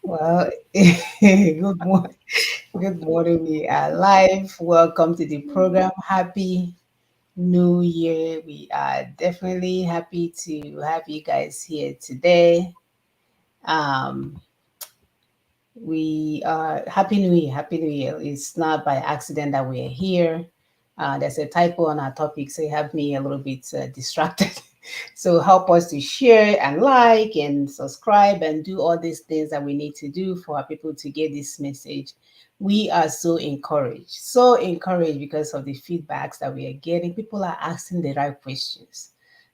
Well, good morning. Good morning. We are live. Welcome to the program. Happy New Year. We are definitely happy to have you guys here today. Um, we are Happy New Year. Happy New Year. It's not by accident that we are here. There's a typo on our topic, so you have me a little bit distracted. So help us to share and like and subscribe and do all these things that we need to do for our people to get this message. We are so encouraged because of the feedbacks that we are getting. People are asking the right questions.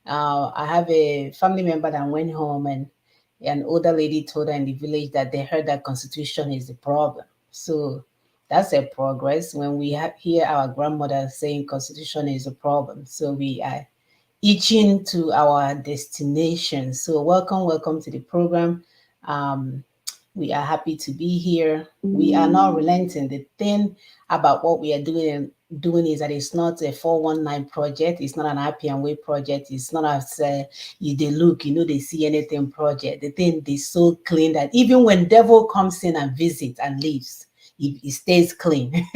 I have a family member that went home and an older lady told her in the village that they heard that constitution is the problem. So that's a progress when we hear our grandmother saying constitution is a problem. So we are itching to our destination. So welcome to the program. Um, we are happy to be here. We are not relenting. The thing about what we are doing is that it's not a 419 project. It's not an happy and way project. It's not as you they look, they see anything project. The thing is so clean that even when devil comes in and visits and leaves, it stays clean.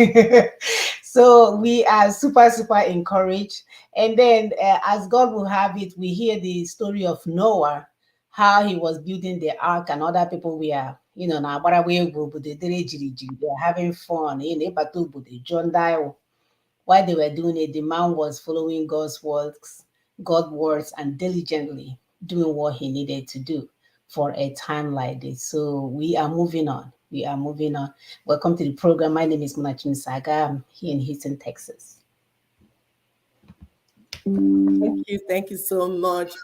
So we are super encouraged. And then, as God will have it, we hear the story of Noah, how he was building the ark, and other people were, now they are having fun. John Dio. While they were doing it, the man was following God's words, and diligently doing what he needed to do for a time like this. So we are moving on. We are moving on. Welcome to the program. My name is Munachim Saga. I'm here in Houston, Texas. Thank you so much.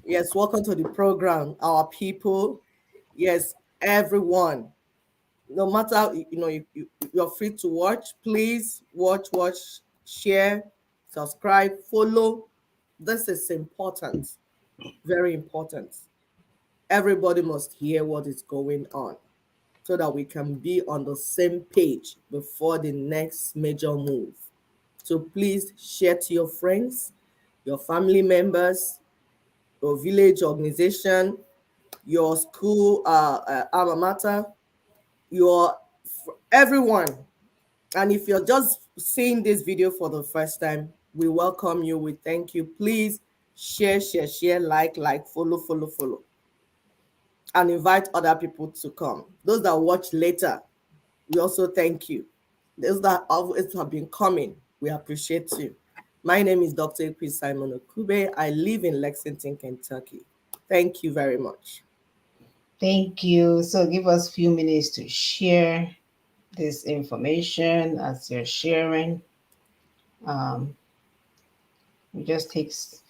Yes, welcome to the program, our people. Yes, everyone. No matter you're free to watch. Please watch, share, subscribe, follow. This is important, very important. Everybody must hear what is going on so that we can be on the same page before the next major move. So please share to your friends, your family members, your village organization, your school alma mater, your everyone. And if you're just seeing this video for the first time, we welcome you. We thank you. Please share, like, follow, and invite other people to come. Those that watch later, we also thank you. Those that always have been coming, we appreciate you. My name is Dr. Chris Simon Okube. I live in Lexington, Kentucky. Thank you very much. Thank you. So give us a few minutes to share this information as you're sharing. Um, we just takes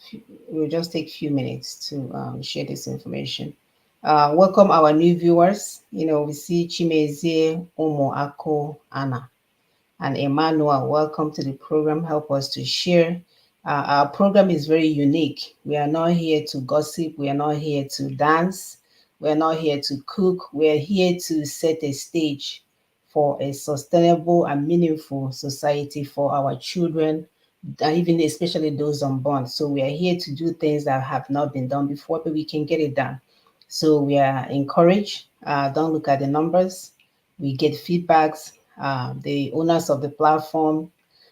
we'll just take few minutes to share this information. Welcome our new viewers. We see Chimezie, Omo Ako, Anna, and Emmanuel. Welcome to the program. Help us to share. Our program is very unique. We are not here to gossip. We are not here to dance. We are not here to cook. We are here to set a stage for a sustainable and meaningful society for our children, and even especially those unborn. So we are here to do things that have not been done before, but we can get it done. So we are encouraged. Don't look at the numbers. We get feedbacks. The owners of the platform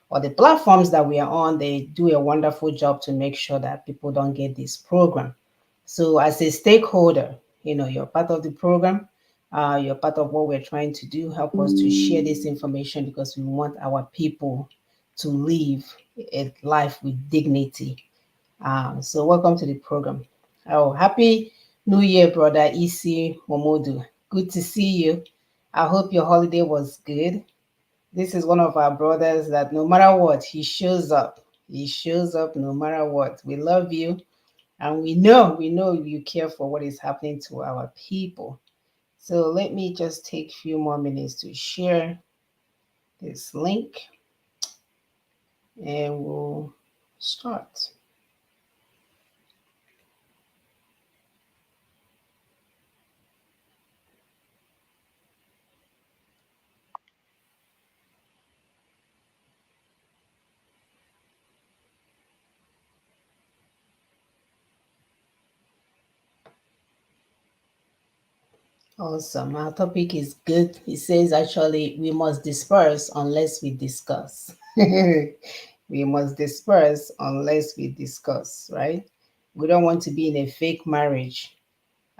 or the platforms that we are on, they do a wonderful job to make sure that people don't get this program. So as a stakeholder, you're part of the program. You're part of what we're trying to do. Help us to share this information because we want our people to live a life with dignity. So welcome to the program. Oh, happy New Year, brother Isi Momodu. Good to see you. I hope your holiday was good. This is one of our brothers that no matter what, he shows up. He shows up no matter what. We love you, and we know you care for what is happening to our people. So let me just take a few more minutes to share this link and we'll start. Awesome. Our topic is good. It says actually we must disperse unless we discuss. We must disperse unless we discuss, right? We don't want to be in a fake marriage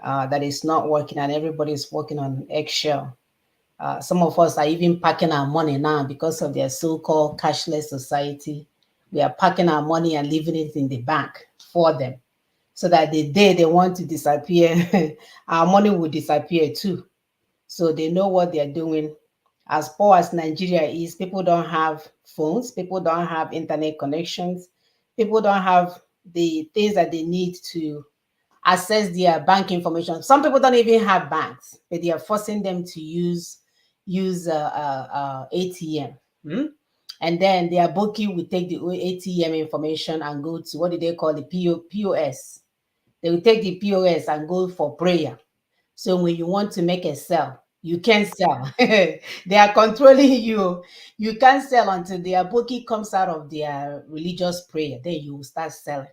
that is not working and everybody is working on eggshell. Some of us are even packing our money now because of their so-called cashless society. We are packing our money and leaving it in the bank for them so that the day they want to disappear, our money will disappear too. So they know what they're doing. As poor as Nigeria is, people don't have phones, people don't have internet connections, people don't have the things that they need to access their bank information. Some people don't even have banks, but they are forcing them to use ATM. Hmm? And then their bookie will take the ATM information and go to what do they call the POS. They will take the POS and go for prayer. So when you want to make a sell, you can't sell. They are controlling you. You can't sell until their bookie comes out of their religious prayer. Then you will start selling.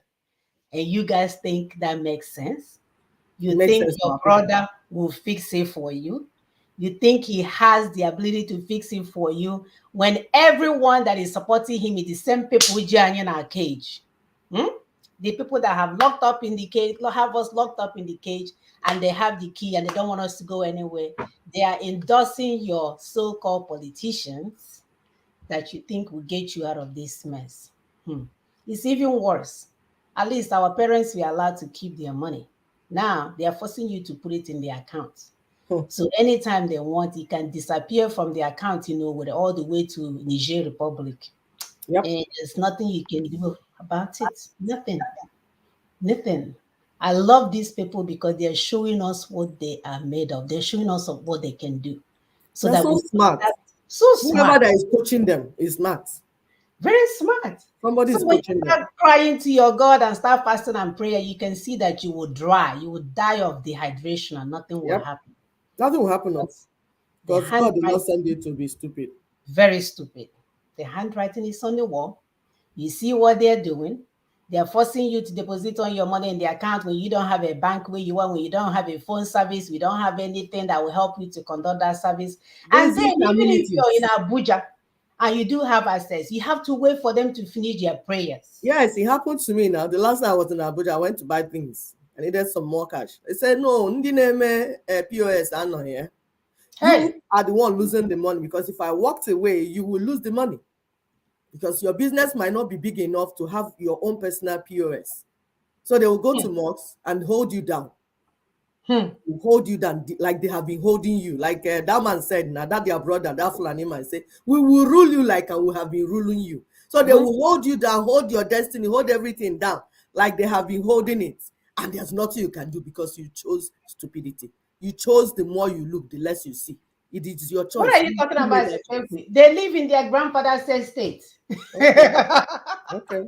And you guys think that makes sense? It You makes think sense to your our people. brother will fix it for you? You think he has the ability to fix it for you when everyone that is supporting him is the same people who are in our cage? Hmm? The people that have locked up in the cage, have us locked up in the cage, and they have the key and they don't want us to go anywhere. They are endorsing your so-called politicians that you think will get you out of this mess. Hmm. It's even worse. At least our parents were allowed to keep their money. Now they are forcing you to put it in their account. Hmm. So anytime they want, it can disappear from the account, with all the way to Niger Republic. Yep. And there's nothing you can do about it. Nothing. Nothing. I love these people because they're showing us what they are made of. They're showing us of what they can do. So They're that so we smart. start so Whoever smart. that is coaching them is smart. Very smart. Somebody So is when you coaching them. start crying to your God and start fasting and prayer, you can see that you will dry, you will die of dehydration and nothing will Yep. happen. Nothing will happen now Because the because God did not handwriting, send you to be stupid. very stupid. The handwriting is on the wall. You see what they're doing. They're forcing you to deposit on your money in the account when you don't have a bank where you want, when you don't have a phone service, we don't have anything that will help you to conduct that service. And then Basic even if you're in amenities. Abuja and you do have access, you have to wait for them to finish their prayers. Yes, it happened to me now. The last time I was in Abuja, I went to buy things. I needed some more cash. They said, no, ndị na-eme POS are not here. Hey, You are the one losing the money because if I walked away, you will lose the money because your business might not be big enough to have your own personal POS. So they will go to hmm, mosques and hold you down. hmm, Hold you down like they have been holding you. Like that man said, now that their brother, that Fulani man said, we will rule you like we have been ruling you. So they hmm. will hold you down, hold your destiny, hold everything down like they have been holding it. And there's nothing you can do because you chose stupidity. You chose the more you look, the less you see. It is your What choice. are you You talking made about that choice. slavery? They live in their grandfather's estate. Okay. Okay.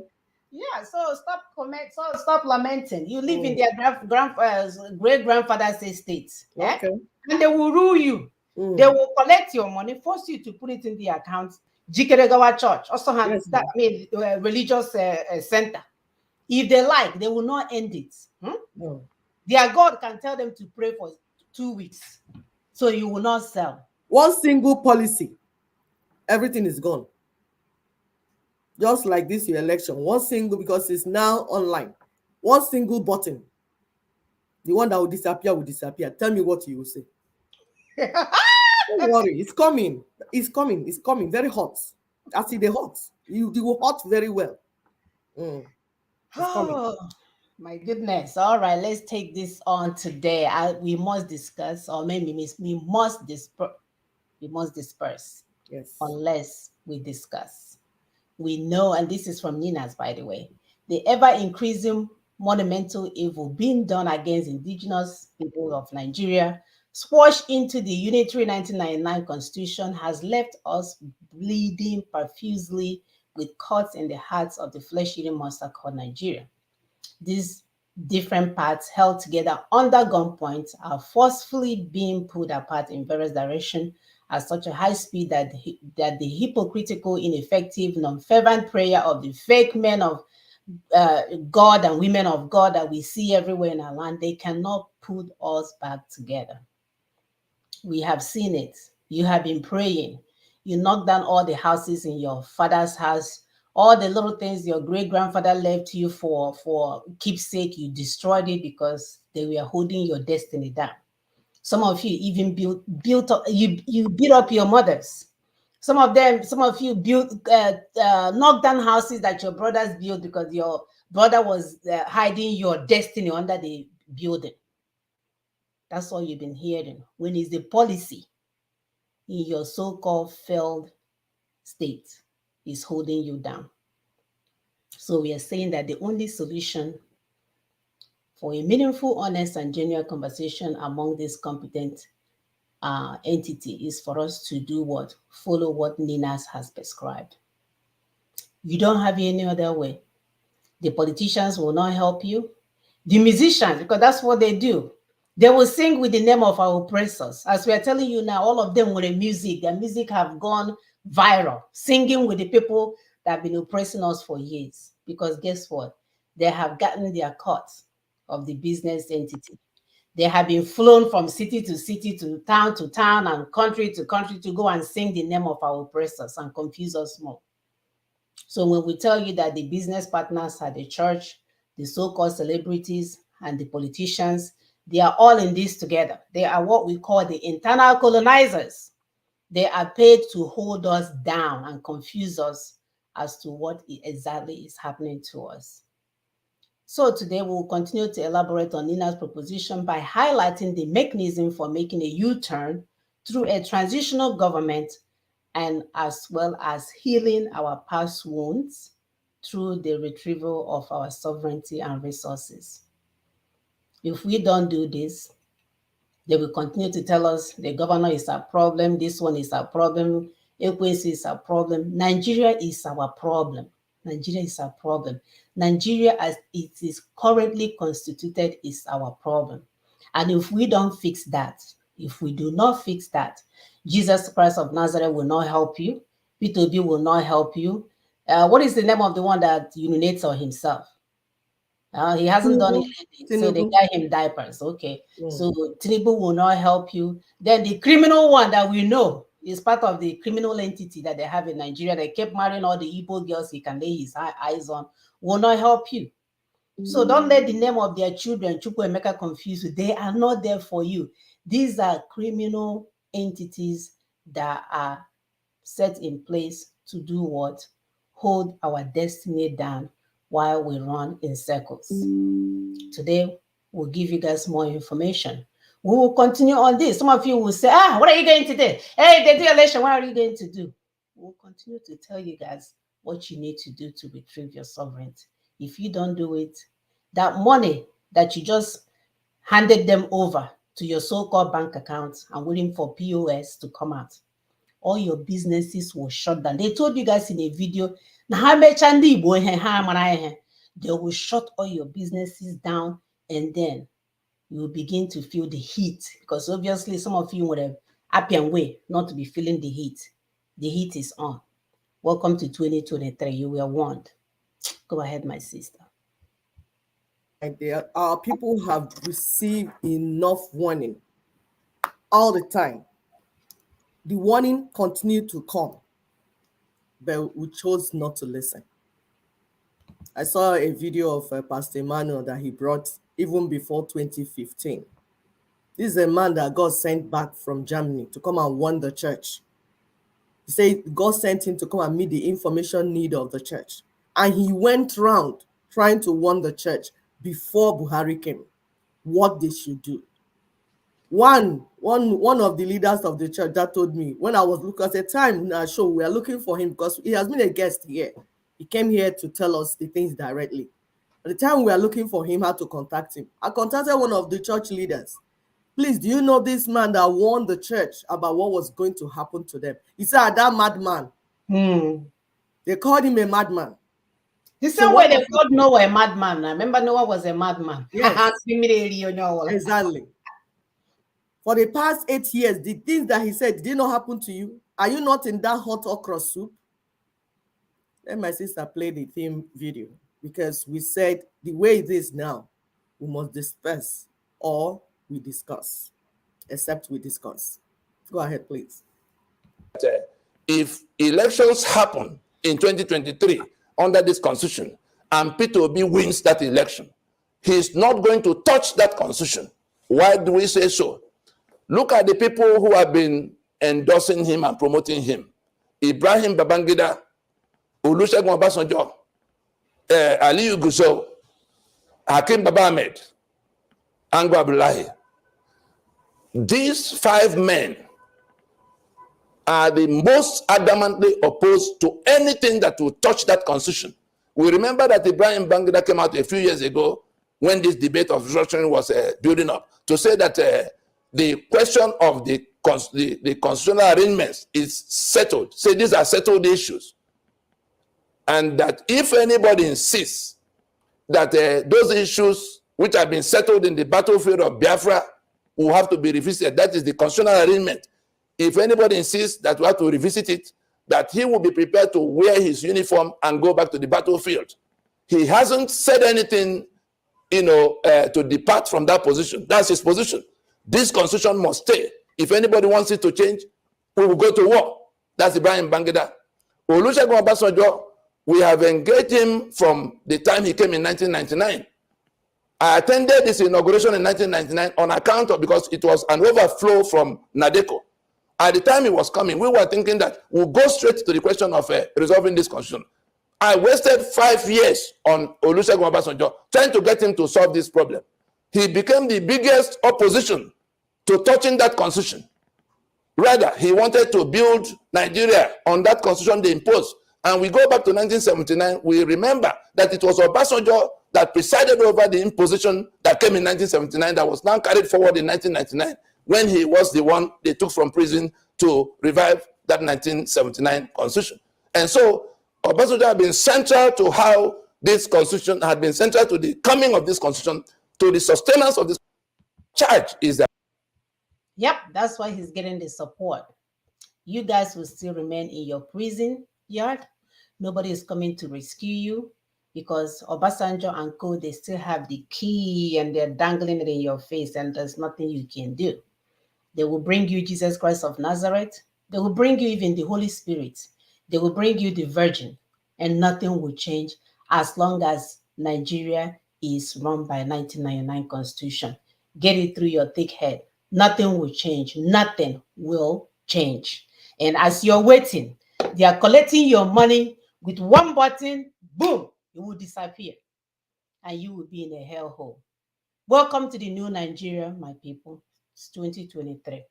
Yeah, so stop lamenting. You live in Mm, their great grandfather's estate, eh? okay. And they will rule you. They Mm, will collect your money, force you to put it in the account. Jikeregawa Church also has yes, that, no. I mean, religious center. If they like, they will not end it. Hmm? No. Their God can tell them to pray for 2 weeks, so you will not sell. One single policy, everything is gone. Just like this your election, one single, because it's now online, one single button, the one that will disappear. Tell me what you will say. Don't worry, it's coming. It's coming. It's coming. Very hot. I see the hot. You will hot very well. Mm, it's coming. Oh, my goodness. All right, let's take this on today. We must discuss, or maybe we must disperse Yes. unless we discuss. We know, and this is from Nina's, by the way, the ever increasing monumental evil being done against indigenous people of Nigeria, squashed into the unitary 1999 constitution, has left us bleeding profusely with cuts in the hearts of the flesh eating monster called Nigeria. These different parts held together under gunpoint are forcefully being pulled apart in various directions at such a high speed that the hypocritical, ineffective, non-fervent prayer of the fake men of God and women of God that we see everywhere in our land, they cannot put us back together. We have seen it. You have been praying. You knocked down all the houses in your father's house, all the little things your great grandfather left you for keepsake. You destroyed it because they were holding your destiny down. Some of you even built up, you beat up your mothers. Some of you built knocked down houses that your brothers built because your brother was hiding your destiny under the building. That's all you've been hearing. When is the policy in your so-called failed state is holding you down? So we are saying that the only solution for a meaningful, honest, and genuine conversation among these competent entity is for us to do what? Follow what Ninas has prescribed. You don't have any other way. The politicians will not help you. The musicians, because that's what they do. They will sing with the name of our oppressors. As we are telling you now, all of them with the music, their music have gone viral, singing with the people that have been oppressing us for years. Because guess what? They have gotten their cut of the business entity. They have been flown from city to town, and country to country to go and sing the name of our oppressors and confuse us more. So when we tell you that the business partners at the church, the so-called celebrities, and the politicians, they are all in this together. They are what we call the internal colonizers. They are paid to hold us down and confuse us as to what exactly is happening to us. So today we will continue to elaborate on Nina's proposition by highlighting the mechanism for making a U-turn through a transitional government, and as well as healing our past wounds through the retrieval of our sovereignty and resources. If we don't do this, they will continue to tell us the governor is our problem, this one is our problem, Equus is our problem. Nigeria is our problem. Nigeria is our problem. Nigeria, as it is currently constituted, is our problem. And if we don't fix that, if we do not fix that, Jesus Christ of Nazareth will not help you. P2B will not help you. What is the name of the one that urinates on himself? He hasn't done Tinubu, anything, so they Tinubu. got him diapers. Okay, Mm. so Tinubu will not help you. Then the criminal one that we know is part of the criminal entity that they have in Nigeria. They kept marrying all the Igbo girls he can lay his eyes on. Will not help you. So don't let the name of their children, Chukwuemeka, confuse you. They are not there for you. These are criminal entities that are set in place to do what? Hold our destiny down while we run in circles. Today, we'll give you guys more information. We will continue on this. Some of you will say, what are you going to do? Hey, they do election, what are you going to do? We'll continue to tell you guys what you need to do to retrieve your sovereignty. If you don't do it, that money that you just handed them over to your so-called bank account and waiting for POS to come out, all your businesses will shut down. They told you guys in a video, they will shut all your businesses down, and then you will begin to feel the heat, because obviously some of you would have happy and way not to be feeling the heat. The heat is on. Welcome to 2023. You were warned. Go ahead, my sister. And there, our people have received enough warning all the time. The warning continued to come, but we chose not to listen. I saw a video of Pastor Emmanuel that he brought even before 2015. This is a man that God sent back from Germany to come and warn the church. He said God sent him to come and meet the information need of the church. And he went round trying to warn the church before Buhari came what they should do. One of the leaders of the church that told me when I was looking at a time in our show, we are looking for him because he has been a guest here. He came here to tell us the things directly. At the time we are looking for him, how to contact him, I contacted one of the church leaders. Please, do you know this man that warned the church about what was going to happen to them? He said, that madman. They called him a madman. The So same way what they happened? called Noah a madman. I remember Noah was a madman. Yes, exactly. For the past 8 years, the things that he said did not happen to you. Are you not in that hot okra soup? Then my sister played the theme video because we said the way it is now, we must disperse or we discuss, except we discuss. Go ahead, please. If elections happen in 2023 under this constitution and Peter Obi wins that election, he's not going to touch that constitution. Why do we say so? Look at the people who have been endorsing him and promoting him. Ibrahim Babangida, Olusegun Obasanjo, Aliyu Gusau, Hakim Baba Ahmed, Ango Abdullahi. These five men are the most adamantly opposed to anything that will touch that constitution. We remember that Ibrahim Babangida came out a few years ago when this debate of restructuring was building up to say that the question of the constitutional arrangements is settled. Say these are settled issues. And that if anybody insists that those issues which have been settled in the battlefield of Biafra will have to be revisited, that is the constitutional arrangement. If anybody insists that we have to revisit it, that he will be prepared to wear his uniform and go back to the battlefield. He hasn't said anything, to depart from that position. That's his position. This constitution must stay. If anybody wants it to change, we will go to war. That's Ibrahim Babangida. Olusegun Obasanjo, we have engaged him from the time he came in 1999. I attended this inauguration in 1999 on account of, because it was an overflow from NADECO. At the time he was coming, we were thinking that we'll go straight to the question of resolving this constitution. I wasted 5 years on Olusegun Obasanjo trying to get him to solve this problem. He became the biggest opposition to touching that constitution. Rather, he wanted to build Nigeria on that constitution they imposed. And we go back to 1979, we remember that it was Obasanjo that presided over the imposition that came in 1979 that was now carried forward in 1999 when he was the one they took from prison to revive that 1979 constitution. And so Obasanjo had been central to how this constitution had been central to the coming of this constitution, to the sustenance of this charge is that. Yep, that's why he's getting the support. You guys will still remain in your prison yard. Nobody is coming to rescue you because Obasanjo and co, they still have the key and they're dangling it in your face and there's nothing you can do. They will bring you Jesus Christ of Nazareth. They will bring you even the Holy Spirit. They will bring you the Virgin, and nothing will change as long as Nigeria is run by 1999 Constitution. Get it through your thick head. Nothing will change. Nothing will change. And as you're waiting, they are collecting your money with one button, boom, it will disappear. And you will be in a hellhole. Welcome to the new Nigeria, my people. It's 2023.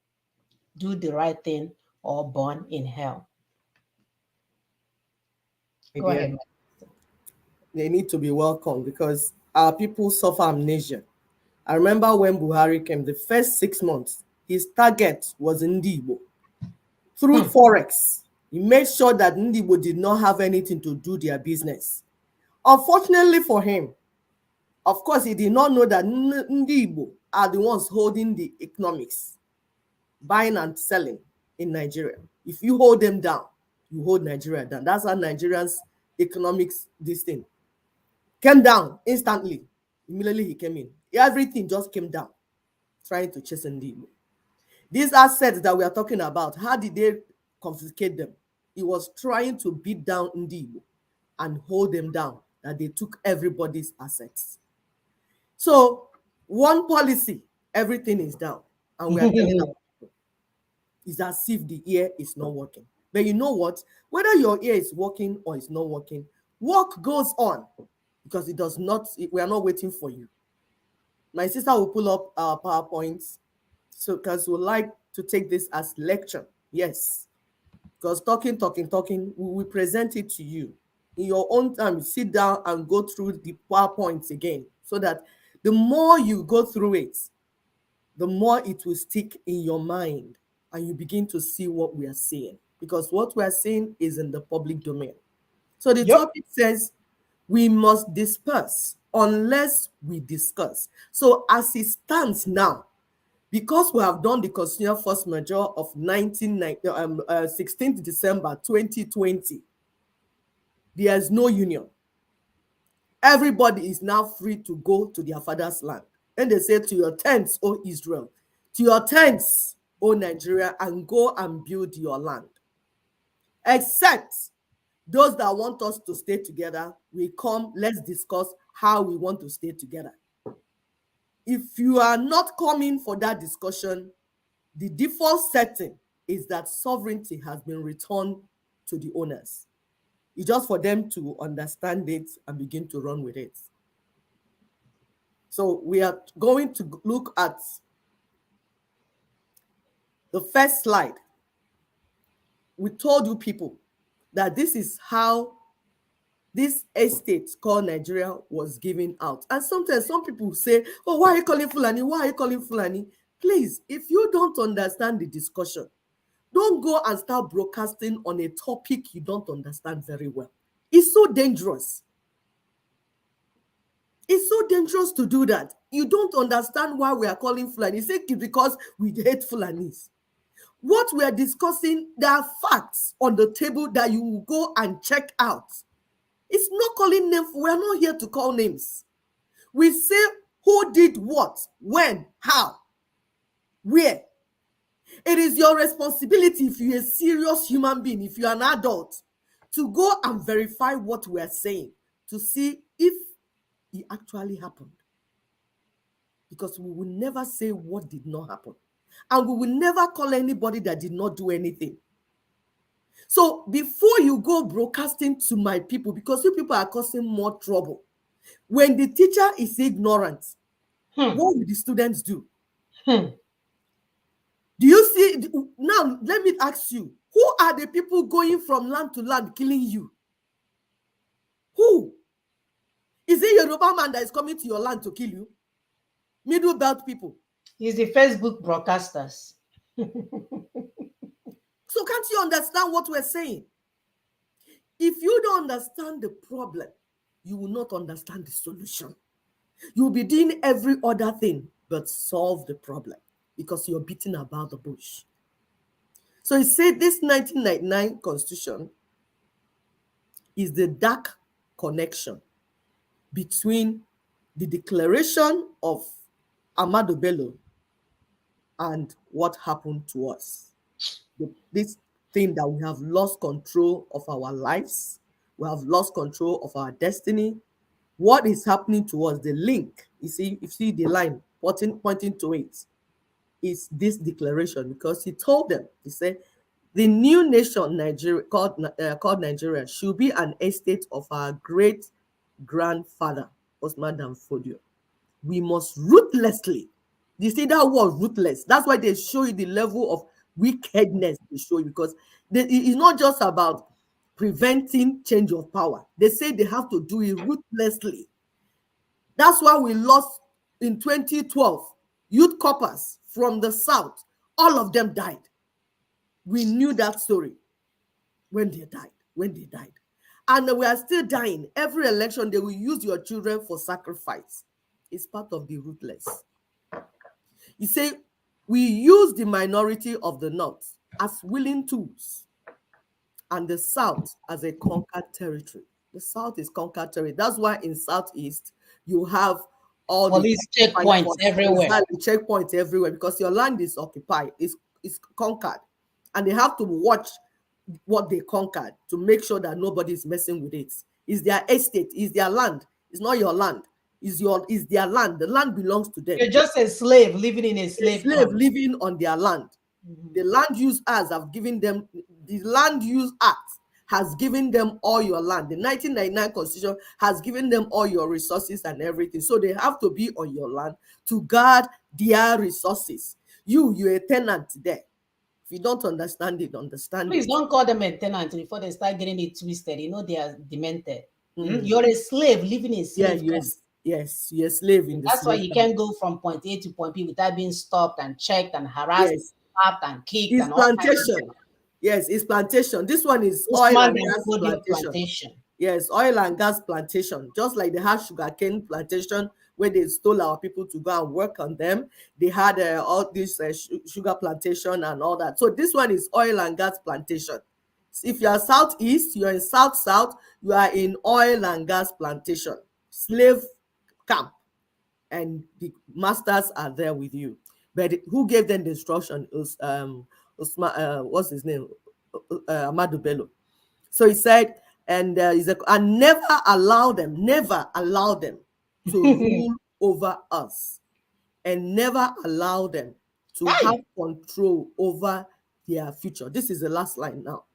Do the right thing or burn in hell. Go ahead. They need to be welcomed because our people suffer amnesia. I remember when Buhari came, the first 6 months, his target was Ndibo. Through Forex, he made sure that Ndibo did not have anything to do their business. Unfortunately for him, of course, he did not know that Ndibo are the ones holding the economics, buying and selling in Nigeria. If you hold them down, you hold Nigeria down. That's how Nigerians' economics, this thing, came down instantly. Immediately he came in. Everything just came down, trying to chase Ndibo. These assets that we are talking about, how did they confiscate them? He was trying to beat down Ndibo and hold them down, that they took everybody's assets. So one policy, everything is down. And we are telling our people, it's as if the ear is not working. But you know what? Whether your ear is working or it's not working, work goes on because it does not, we are not waiting for you. My sister will pull up our PowerPoints, so because we like to take this as lecture. Yes, because talking, we present it to you. In your own time, sit down and go through the PowerPoints again, so that the more you go through it, the more it will stick in your mind and you begin to see what we are saying. Because what we are saying is in the public domain. So the topic says, we must disperse unless we discuss. So as it stands now, because we have done the constitutional force majeure of 16th December 2020, there is no union. Everybody is now free to go to their father's land. And they say, to your tents, O Israel, to your tents, own Nigeria and go and build your land. Except those that want us to stay together, we come, let's discuss how we want to stay together. If you are not coming for that discussion, the default setting is that sovereignty has been returned to the owners. It's just for them to understand it and begin to run with it. So we are going to look at the first slide. We told you people that this is how this estate called Nigeria was given out. And sometimes some people say, oh, why are you calling Fulani? Why are you calling Fulani? Please, if you don't understand the discussion, don't go and start broadcasting on a topic you don't understand very well. It's so dangerous. It's so dangerous to do that. You don't understand why we are calling Fulani. Say because we hate Fulanis. What we are discussing, there are facts on the table that you will go and check out. It's not calling names. We are not here to call names. We say who did what, when, how, where. It is your responsibility, if you're a serious human being, if you're an adult, to go and verify what we are saying to see if it actually happened. Because we will never say what did not happen. And we will never call anybody that did not do anything. So before you go broadcasting to my people, because you people are causing more trouble, when the teacher is ignorant, what will the students do? Do you see? Now, let me ask you, who are the people going from land to land killing you? Who? Is it Yoruba man that is coming to your land to kill you? Middle belt people. It's the Facebook broadcasters. So can't you understand what we're saying? If you don't understand the problem, you will not understand the solution. You'll be doing every other thing but solve the problem because you're beating about the bush. So he said this 1999 constitution is the dark connection between the declaration of Ahmadu Bello and what happened to us. This thing that we have lost control of our lives, we have lost control of our destiny. What is happening to us, the link, you see the line pointing to it, is this declaration, because he told them, he said, the new nation Nigeria called Nigeria should be an estate of our great grandfather, Osman Dan Fodio. We must ruthlessly, you see that word ruthless, that's why they show you the level of wickedness they show you, because it's not just about preventing change of power. They say they have to do it ruthlessly. That's why we lost in 2012 youth corpers from the south. All of them died. We knew that story when they died. And we are still dying. Every election, they will use your children for sacrifice. It's part of the ruthless. You say, we use the minority of the north as willing tools and the south as a conquered territory. The south is conquered territory. That's why in southeast, you have all police checkpoints everywhere. Exactly, checkpoints everywhere, because your land is occupied, it's conquered. And they have to watch what they conquered to make sure that nobody is messing with it. It's their estate, it's their land. It's not your land. It's their land. The land belongs to them. You're just a slave living in a slave living on their land. The land use acts have given them, the land use act has given them all your land. The 1999 constitution has given them all your resources and everything. So they have to be on your land to guard their resources. You're a tenant there. If you don't understand it, understand Please it. don't call them a tenant before they start getting it twisted. You know they are demented. You're a slave living in slave. Yes, you're a slave in the That's why slave you camp. can't go from point A to point B without being stopped and checked and harassed, slapped and kicked. It's and all plantation. Yes, it's plantation. This one is oil and gas plantation. Yes, oil and gas plantation. Just like they had sugarcane plantation where they stole our people to go and work on them. They had all this sugar plantation and all that. So this one is oil and gas plantation. If you are southeast, you're in south, you are in oil and gas plantation, slave camp, and the masters are there with you. But who gave them the instruction? It was what's his name? Amadu Bello. So he said, and and never allow them to rule over us, and never allow them to have Hey. control over their future. This is the last line now.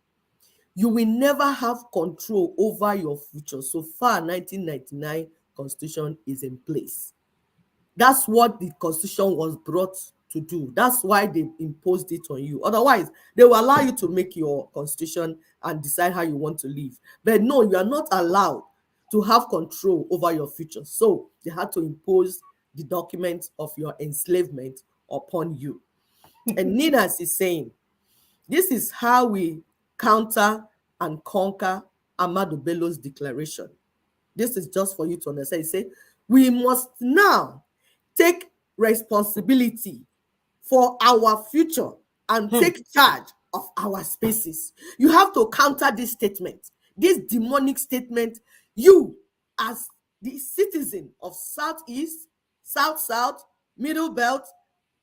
You will never have control over your future. So far, 1999 Constitution is in place. That's what the Constitution was brought to do. That's why they imposed it on you. Otherwise, they will allow you to make your Constitution and decide how you want to live. But no, you are not allowed to have control over your future. So they had to impose the document of your enslavement upon you. And Ninas is saying, this is how we counter and conquer Amadu Bello's declaration. This is just for you to understand. He said, we must now take responsibility for our future and take charge of our spaces. You have to counter this statement, this demonic statement. You, as the citizen of Southeast, South, Middle Belt,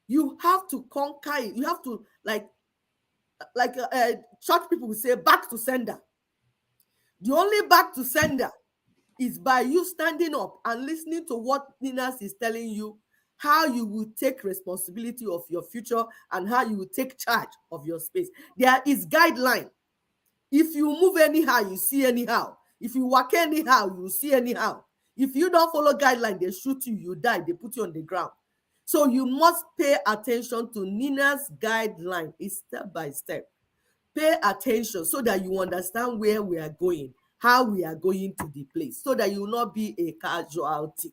you have to conquer it. You have to, like church people will say, back to sender. The only back to sender is by you standing up and listening to what Ninas is telling you, how you will take responsibility of your future and how you will take charge of your space. There is guideline. If you move anyhow, you see anyhow. If you walk anyhow, you see anyhow. If you don't follow guideline, they shoot you, you die, they put you on the ground. So you must pay attention to Nina's guideline. It's step by step. Pay attention so that you understand where we are going, how we are going to the place, so that you will not be a casualty.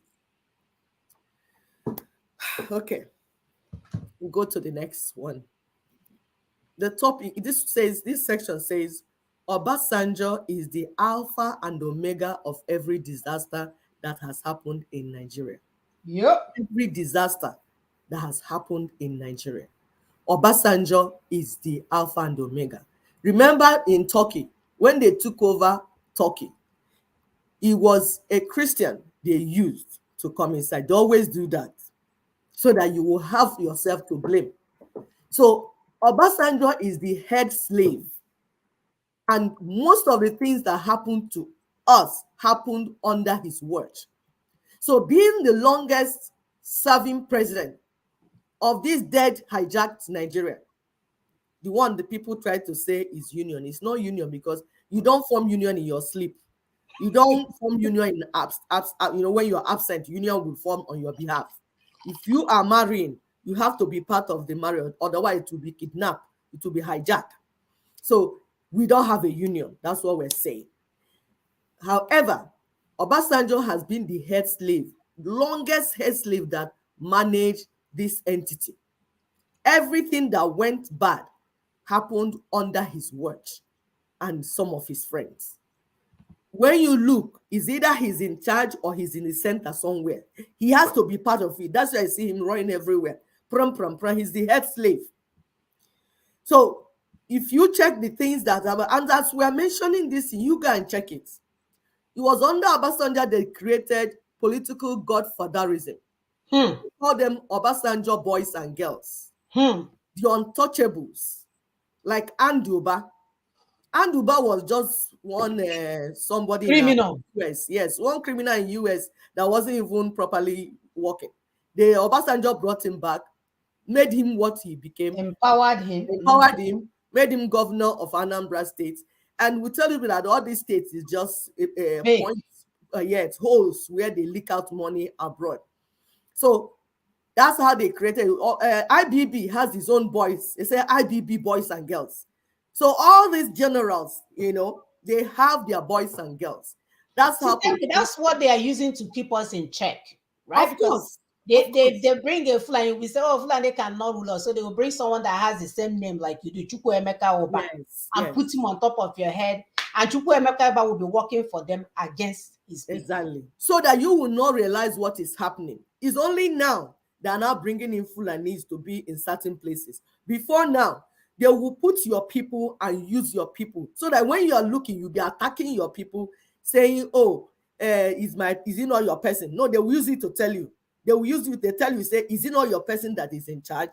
Okay, we'll go to the next one. The topic, this section says, Obasanjo is the alpha and omega of every disaster that has happened in Nigeria. Yep. Every disaster that has happened in Nigeria, Obasanjo is the alpha and omega. Remember in Turkey, when they took over Turkey, it was a Christian they used to come inside. They always do that so that you will have yourself to blame. So Obasanjo is the head slave. And most of the things that happened to us happened under his watch. So being the longest serving president of this dead hijacked Nigeria, the one the people try to say is union. It's not union because you don't form union in your sleep. You don't form union in when you're absent, union will form on your behalf. If you are marrying, you have to be part of the marriage. Otherwise, it will be kidnapped. It will be hijacked. So we don't have a union. That's what we're saying. However, Obasanjo has been the head slave, longest head slave that managed this entity. Everything that went bad happened under his watch and some of his friends. When you look, is either he's in charge or he's in the center somewhere. He has to be part of it. That's why I see him running everywhere. He's the head slave. So if you check the things that are, and as we are mentioning this, you go and check it. It was under Obasanjo they created political godfatherism. We call them Obasanjo boys and girls. The untouchables, like Anduba. Anduba was just one somebody Criminal. in the US. Yes, one criminal in US that wasn't even properly working. The Obasanjo brought him back, made him what he became, Empowered him. made him governor of Anambra State. And we tell you that all these states is just points, holes where they leak out money abroad. So that's how they created. IBB has his own boys. They say IBB boys and girls. So all these generals, they have their boys and girls. That's how. That's what they are using to keep us in check, right? Of course. They bring a Fulani. We say, oh, Fulani cannot rule us. So they will bring someone that has the same name like you do, Chukwu Emeka Oba, and put him on top of your head. And Chukwu Emeka Oba will be working for them against his people. Exactly. So that you will not realize what is happening. It's only now they are now bringing in Fulanis to be in certain places. Before now, they will put your people and use your people. So that when you are looking, you'll be attacking your people, saying, oh, is it not your person? No, they will use it to tell you. They will use you, they tell you, say, is it not your person that is in charge?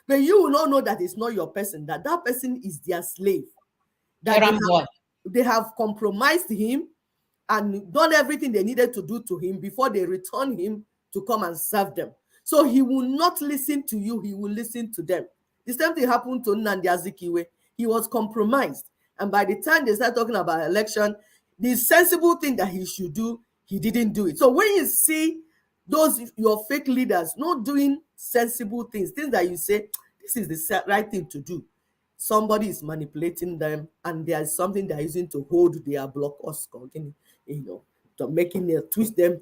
But you will not know that it's not your person, that that person is their slave, that Errand boy. they have compromised him and done everything they needed to do to him before they return him to come and serve them. So he will not listen to you, he will listen to them. The same thing happened to Nnamdi Azikiwe. He was compromised. And by the time they start talking about election, the sensible thing that he should do, he didn't do it. So when you see those your fake leaders not doing sensible things, things that you say, this is the right thing to do, somebody is manipulating them, and there's something they're using to hold their block or continue, to making it twist them,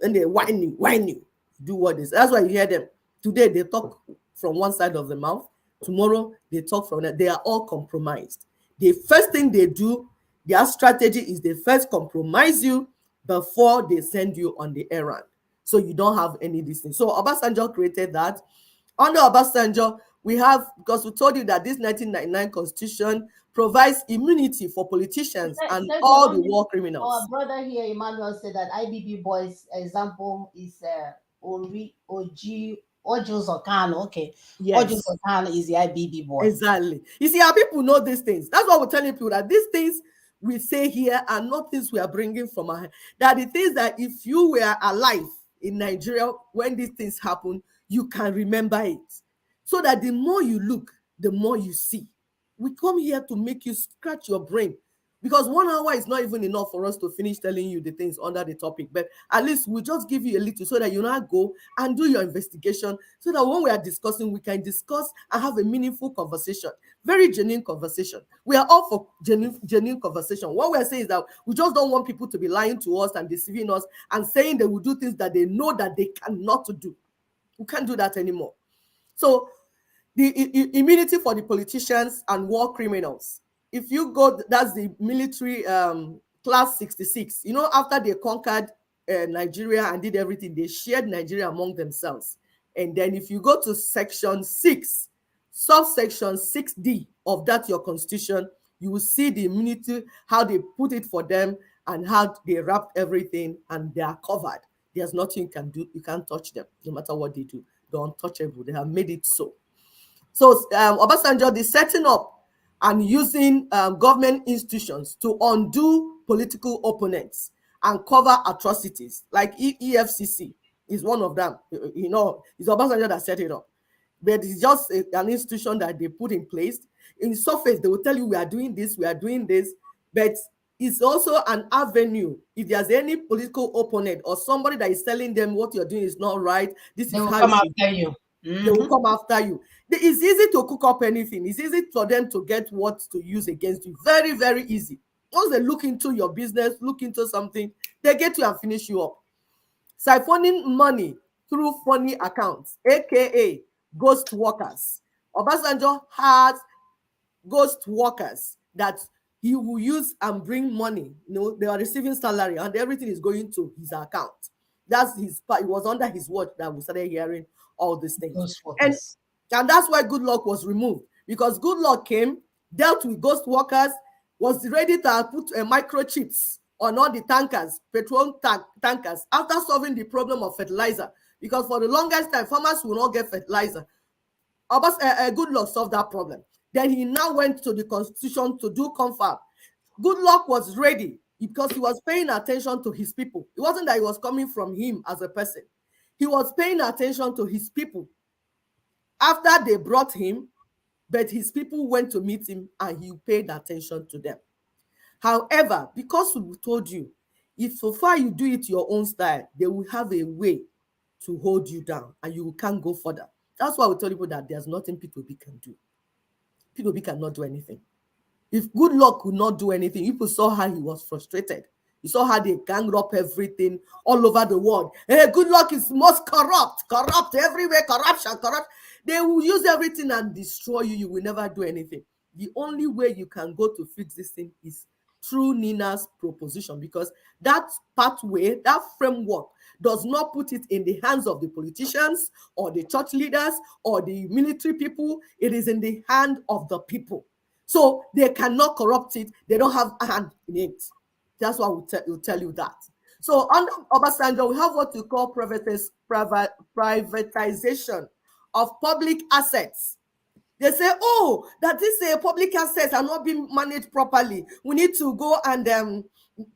and they whine you, do what is. That's why you hear them today. They talk from one side of the mouth. Tomorrow they talk from that. They are all compromised. The first thing they do, their strategy is they first compromise you before they send you on the errand. So you don't have any distance. So Obasanjo created that. Under Obasanjo, we have, because we told you that this 1999 constitution provides immunity for politicians and all the war criminals. Our brother here, Emmanuel, said that IBB boys example is Ori Oji Ojus Okano. Okay, Ojus Yes, Okano is the IBB boy. exactly. You see, our people know these things. That's why we're telling people that these things we say here are not things we are bringing from our head. That the things that if you were alive in Nigeria when these things happen, you can remember it. So that the more you look, the more you see. We come here to make you scratch your brain, because 1 hour is not even enough for us to finish telling you the things under the topic. But at least we just give you a little so that you now go and do your investigation, so that when we are discussing, we can discuss and have a meaningful conversation, very genuine conversation. We are all for genuine conversation. What we are saying is that we just don't want people to be lying to us and deceiving us and saying they will do things that they know that they cannot do. We can't do that anymore. So the immunity for the politicians and war criminals. If you go, that's the military class 66. After they conquered Nigeria and did everything, they shared Nigeria among themselves. And then if you go to section 6, subsection 6D of that your constitution, you will see the immunity, how they put it for them and how they wrapped everything, and they are covered. There's nothing you can do. You can't touch them, no matter what they do. They're untouchable. They have made it so. So Obasanjo, the setting up and using government institutions to undo political opponents and cover atrocities, like EFCC is one of them. It's Obasanjo that set it up. But it's just an institution that they put in place. In surface, they will tell you we are doing this, but it's also an avenue. If there's any political opponent or somebody that is telling them what you're doing is not right, this They is will how come you should. after you. They will come after you. It's easy to cook up anything. It's easy for them to get what to use against you. Very, very easy. Once they look into your business, look into something, they get you and finish you up. Siphoning money through funny accounts, aka ghost workers. Obasanjo has ghost workers that he will use and bring money. They are receiving salary and everything is going to his account. That's his part. It was under his watch that we started hearing all these things. Those And focus. that's why Good Luck was removed, because Good Luck came, dealt with ghost workers, was ready to put microchips on all the tankers, petrol tankers, after solving the problem of fertilizer. Because for the longest time, farmers will not get fertilizer. Good Luck solved that problem. Then he now went to the constitution to do confab. Good Luck was ready because he was paying attention to his people. It wasn't that it was coming from him as a person. He was paying attention to his people. After they brought him, but his people went to meet him and he paid attention to them. However, because we told you, if so far you do it your own style, they will have a way to hold you down and you can't go further. That's why we tell people that there's nothing P2B can do. P2B cannot do anything. If Good Luck could not do anything, people saw how he was frustrated. You saw how they ganged up everything all over the world. Hey, Good Luck is most corrupt everywhere, corruption. They will use everything and destroy you. You will never do anything. The only way you can go to fix this thing is through Nina's proposition, because that pathway, that framework does not put it in the hands of the politicians or the church leaders or the military people. It is in the hand of the people. So they cannot corrupt it. They don't have a hand in it. That's why we'll tell you that. So under Obasanjo, we have what we call privatization of public assets. They say, oh, that these public assets are not being managed properly. We need to go and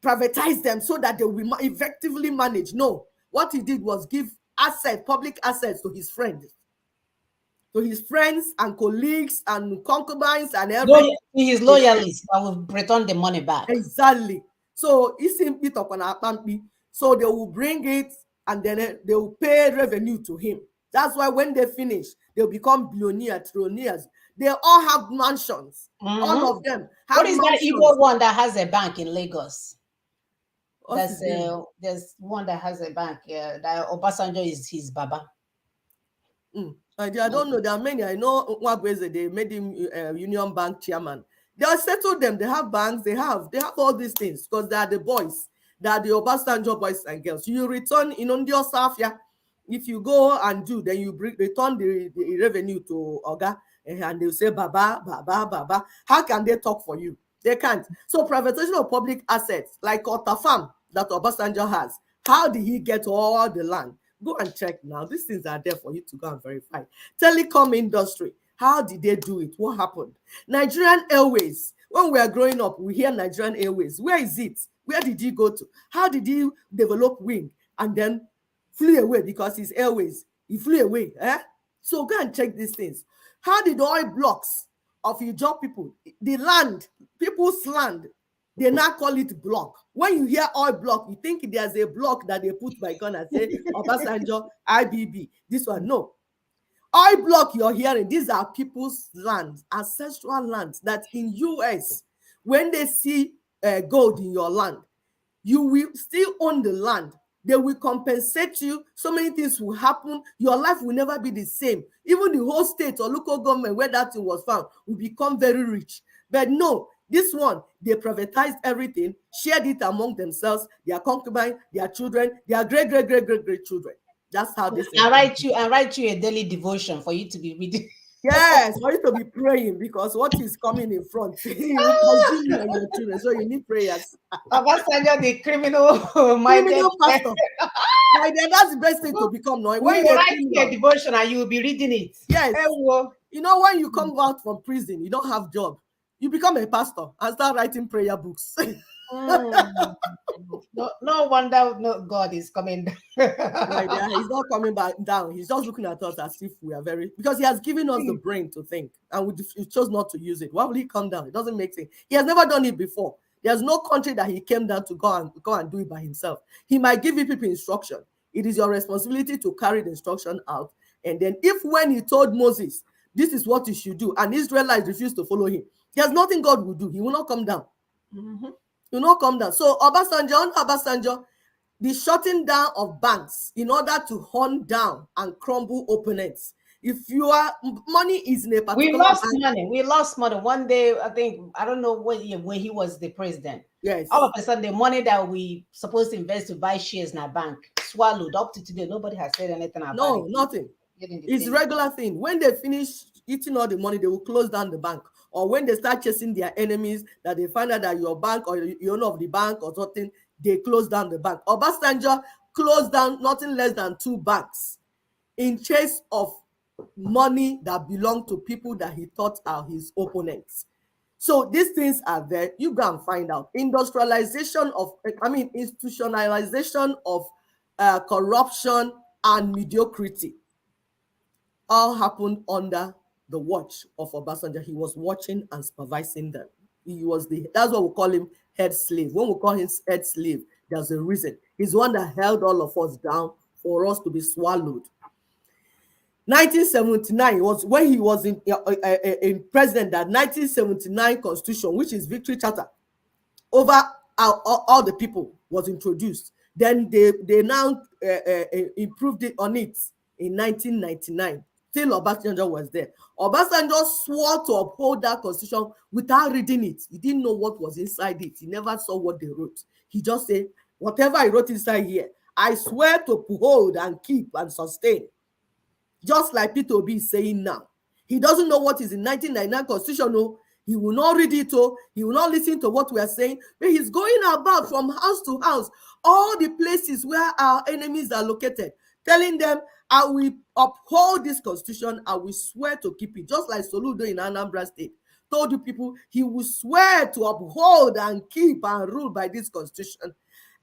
privatize them so that they will be effectively managed. No, what he did was give public assets to his friends. To his friends and colleagues and concubines and everything. His loyalists that will return the money back. Exactly. So he simply talk on our pampi. So they will bring it and then they will pay revenue to him. That's why when they finish, they'll become billionaires, trillionaires. They all have mansions. All of them have What is that mansions. Igbo one that has a bank in Lagos? What's his name? There's one that has a bank. That Obasanjo is his baba. I don't know. There are many. I know Nwabweze, they made him Union Bank chairman. They have settled them. They have banks. They have all these things because they are the boys. They are the Obasanjo boys and girls. You return in Undio Safia. If you go and do, then you return the revenue to Oga, and they'll say, Baba, Baba, Baba. How can they talk for you? They can't. So privatization of public assets, like Otafam that Obasanjo has, how did he get all the land? Go and check now. These things are there for you to go and verify. Telecom industry, how did they do it? What happened? Nigerian Airways. When we are growing up, we hear Nigerian Airways. Where is it? Where did he go to? How did he develop wing and then flew away because his airways? He flew away. So go and check these things. How did the oil blocks of Ijaw people, the land, people's land, they now call it block. When you hear oil block, you think there's a block that they put by gun and say, Obasanjo, IBB. This one, no. Oil block you're hearing, these are people's lands, ancestral lands that in US, when they see gold in your land, you will still own the land. They will compensate you. So many things will happen. Your life will never be the same. Even the whole state or local government where that thing was found will become very rich. But no, this one, they privatized everything, shared it among themselves, their concubine, their children, their great children. That's how this. I write you a daily devotion for you to be reading. Yes, for you to be praying because what is coming in front, you will consume you and your children. So you need prayers. Obasanjo, the criminal-minded pastor. Then that's the best thing to become. No? When you write a devotion and you will be reading it. Yes. You know, when you come out from prison, you don't have job. You become a pastor and start writing prayer books. No wonder God is coming down. He's not coming back down. He's just looking at us as if we are because he has given us the brain to think and we chose not to use it. Why will he come down? It doesn't make sense. He has never done it before. There's no country that he came down to go and do it by himself. He might give you people instruction. It is your responsibility to carry the instruction out. And then when he told Moses, this is what you should do, and Israelites refused to follow him, there's nothing God will do. He will not come down. He will not come down. So Obasanjo, the shutting down of banks in order to hunt down and crumble opponents. If your money is in a particular we lost money. One day, I think, I don't know when he was the president. Yes. All of a sudden, the money that we supposed to invest to buy shares in our bank swallowed. Up to today, nobody has said anything about it. No, nothing. It's a regular thing. When they finish eating all the money, they will close down the bank. Or when they start chasing their enemies, that they find out that your bank or the owner of the bank or something, they close down the bank. Obasanjo closed down nothing less than 2 banks in chase of money that belonged to people that he thought are his opponents. So these things are there. You go and find out. Institutionalization of corruption and mediocrity all happened under the watch of Obasanjo. He was watching and supervising them. That's what we call him, head slave. When we call him head slave, there's a reason. He's the one that held all of us down for us to be swallowed. 1979 was when he was in president. That 1979 constitution, which is Victory Charter, over all the people, was introduced. Then they now improved it on it in 1999. Still Obasanjo was there. Obasanjo swore to uphold that constitution without reading it. He didn't know what was inside it. He never saw what they wrote. He just said, whatever I wrote inside here, I swear to uphold and keep and sustain. Just like Peter Obi is saying now. He doesn't know what is in 1999 constitution. No, He will not read it, he will not listen to what we are saying, but he's going about from house to house, all the places where our enemies are located, telling them, I will uphold this constitution, I will swear to keep it. Just like Soludo in Anambra State told you people he will swear to uphold and keep and rule by this constitution.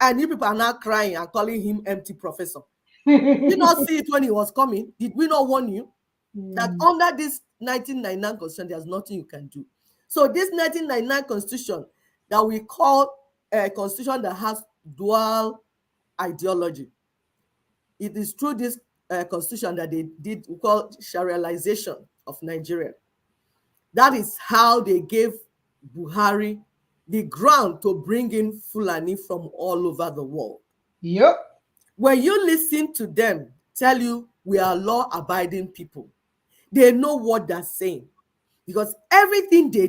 And you people are now crying and calling him empty professor. Did you not see it when he was coming? Did we not warn you that under this 1999 constitution, there's nothing you can do? So this 1999 constitution that we call a constitution that has dual ideology, it is through this constitution that they did, we call Sharialization of Nigeria. That is how they gave Buhari the ground to bring in Fulani from all over the world. Yep. When you listen to them tell you we are law-abiding people, they know what they're saying, because everything they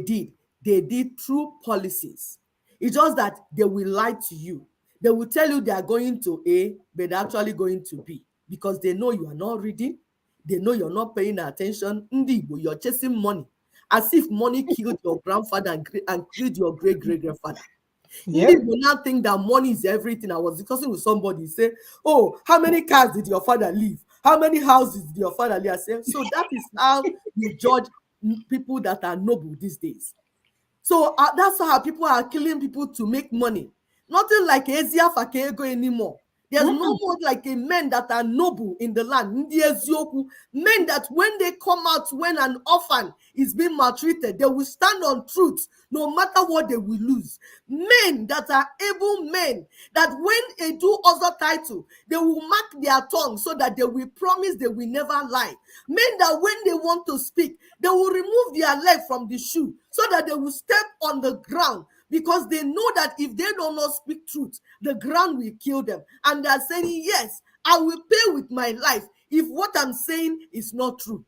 did through policies. It's just that they will lie to you. They will tell you they are going to A, but they're actually going to B, because they know you are not reading. They know you're not paying attention. Ndibo, you're chasing money, as if money killed your grandfather and killed your great-great-grandfather. Yep. Ndibo now think that money is everything. I was discussing with somebody, say, oh, how many cars did your father leave? How many houses did your father leave? I say, so that is how you judge people that are noble these days. So that's how people are killing people to make money. Nothing like Ezia Fakego anymore. There's no more like a men that are noble in the land. Men that when they come out, when an orphan is being maltreated, they will stand on truth no matter what they will lose. Men that are able men, that when they do other title, they will mark their tongue so that they will promise they will never lie. Men that when they want to speak, they will remove their leg from the shoe so that they will step on the ground, because they know that if they do not speak truth, the ground will kill them. And they're saying, yes, I will pay with my life if what I'm saying is not true.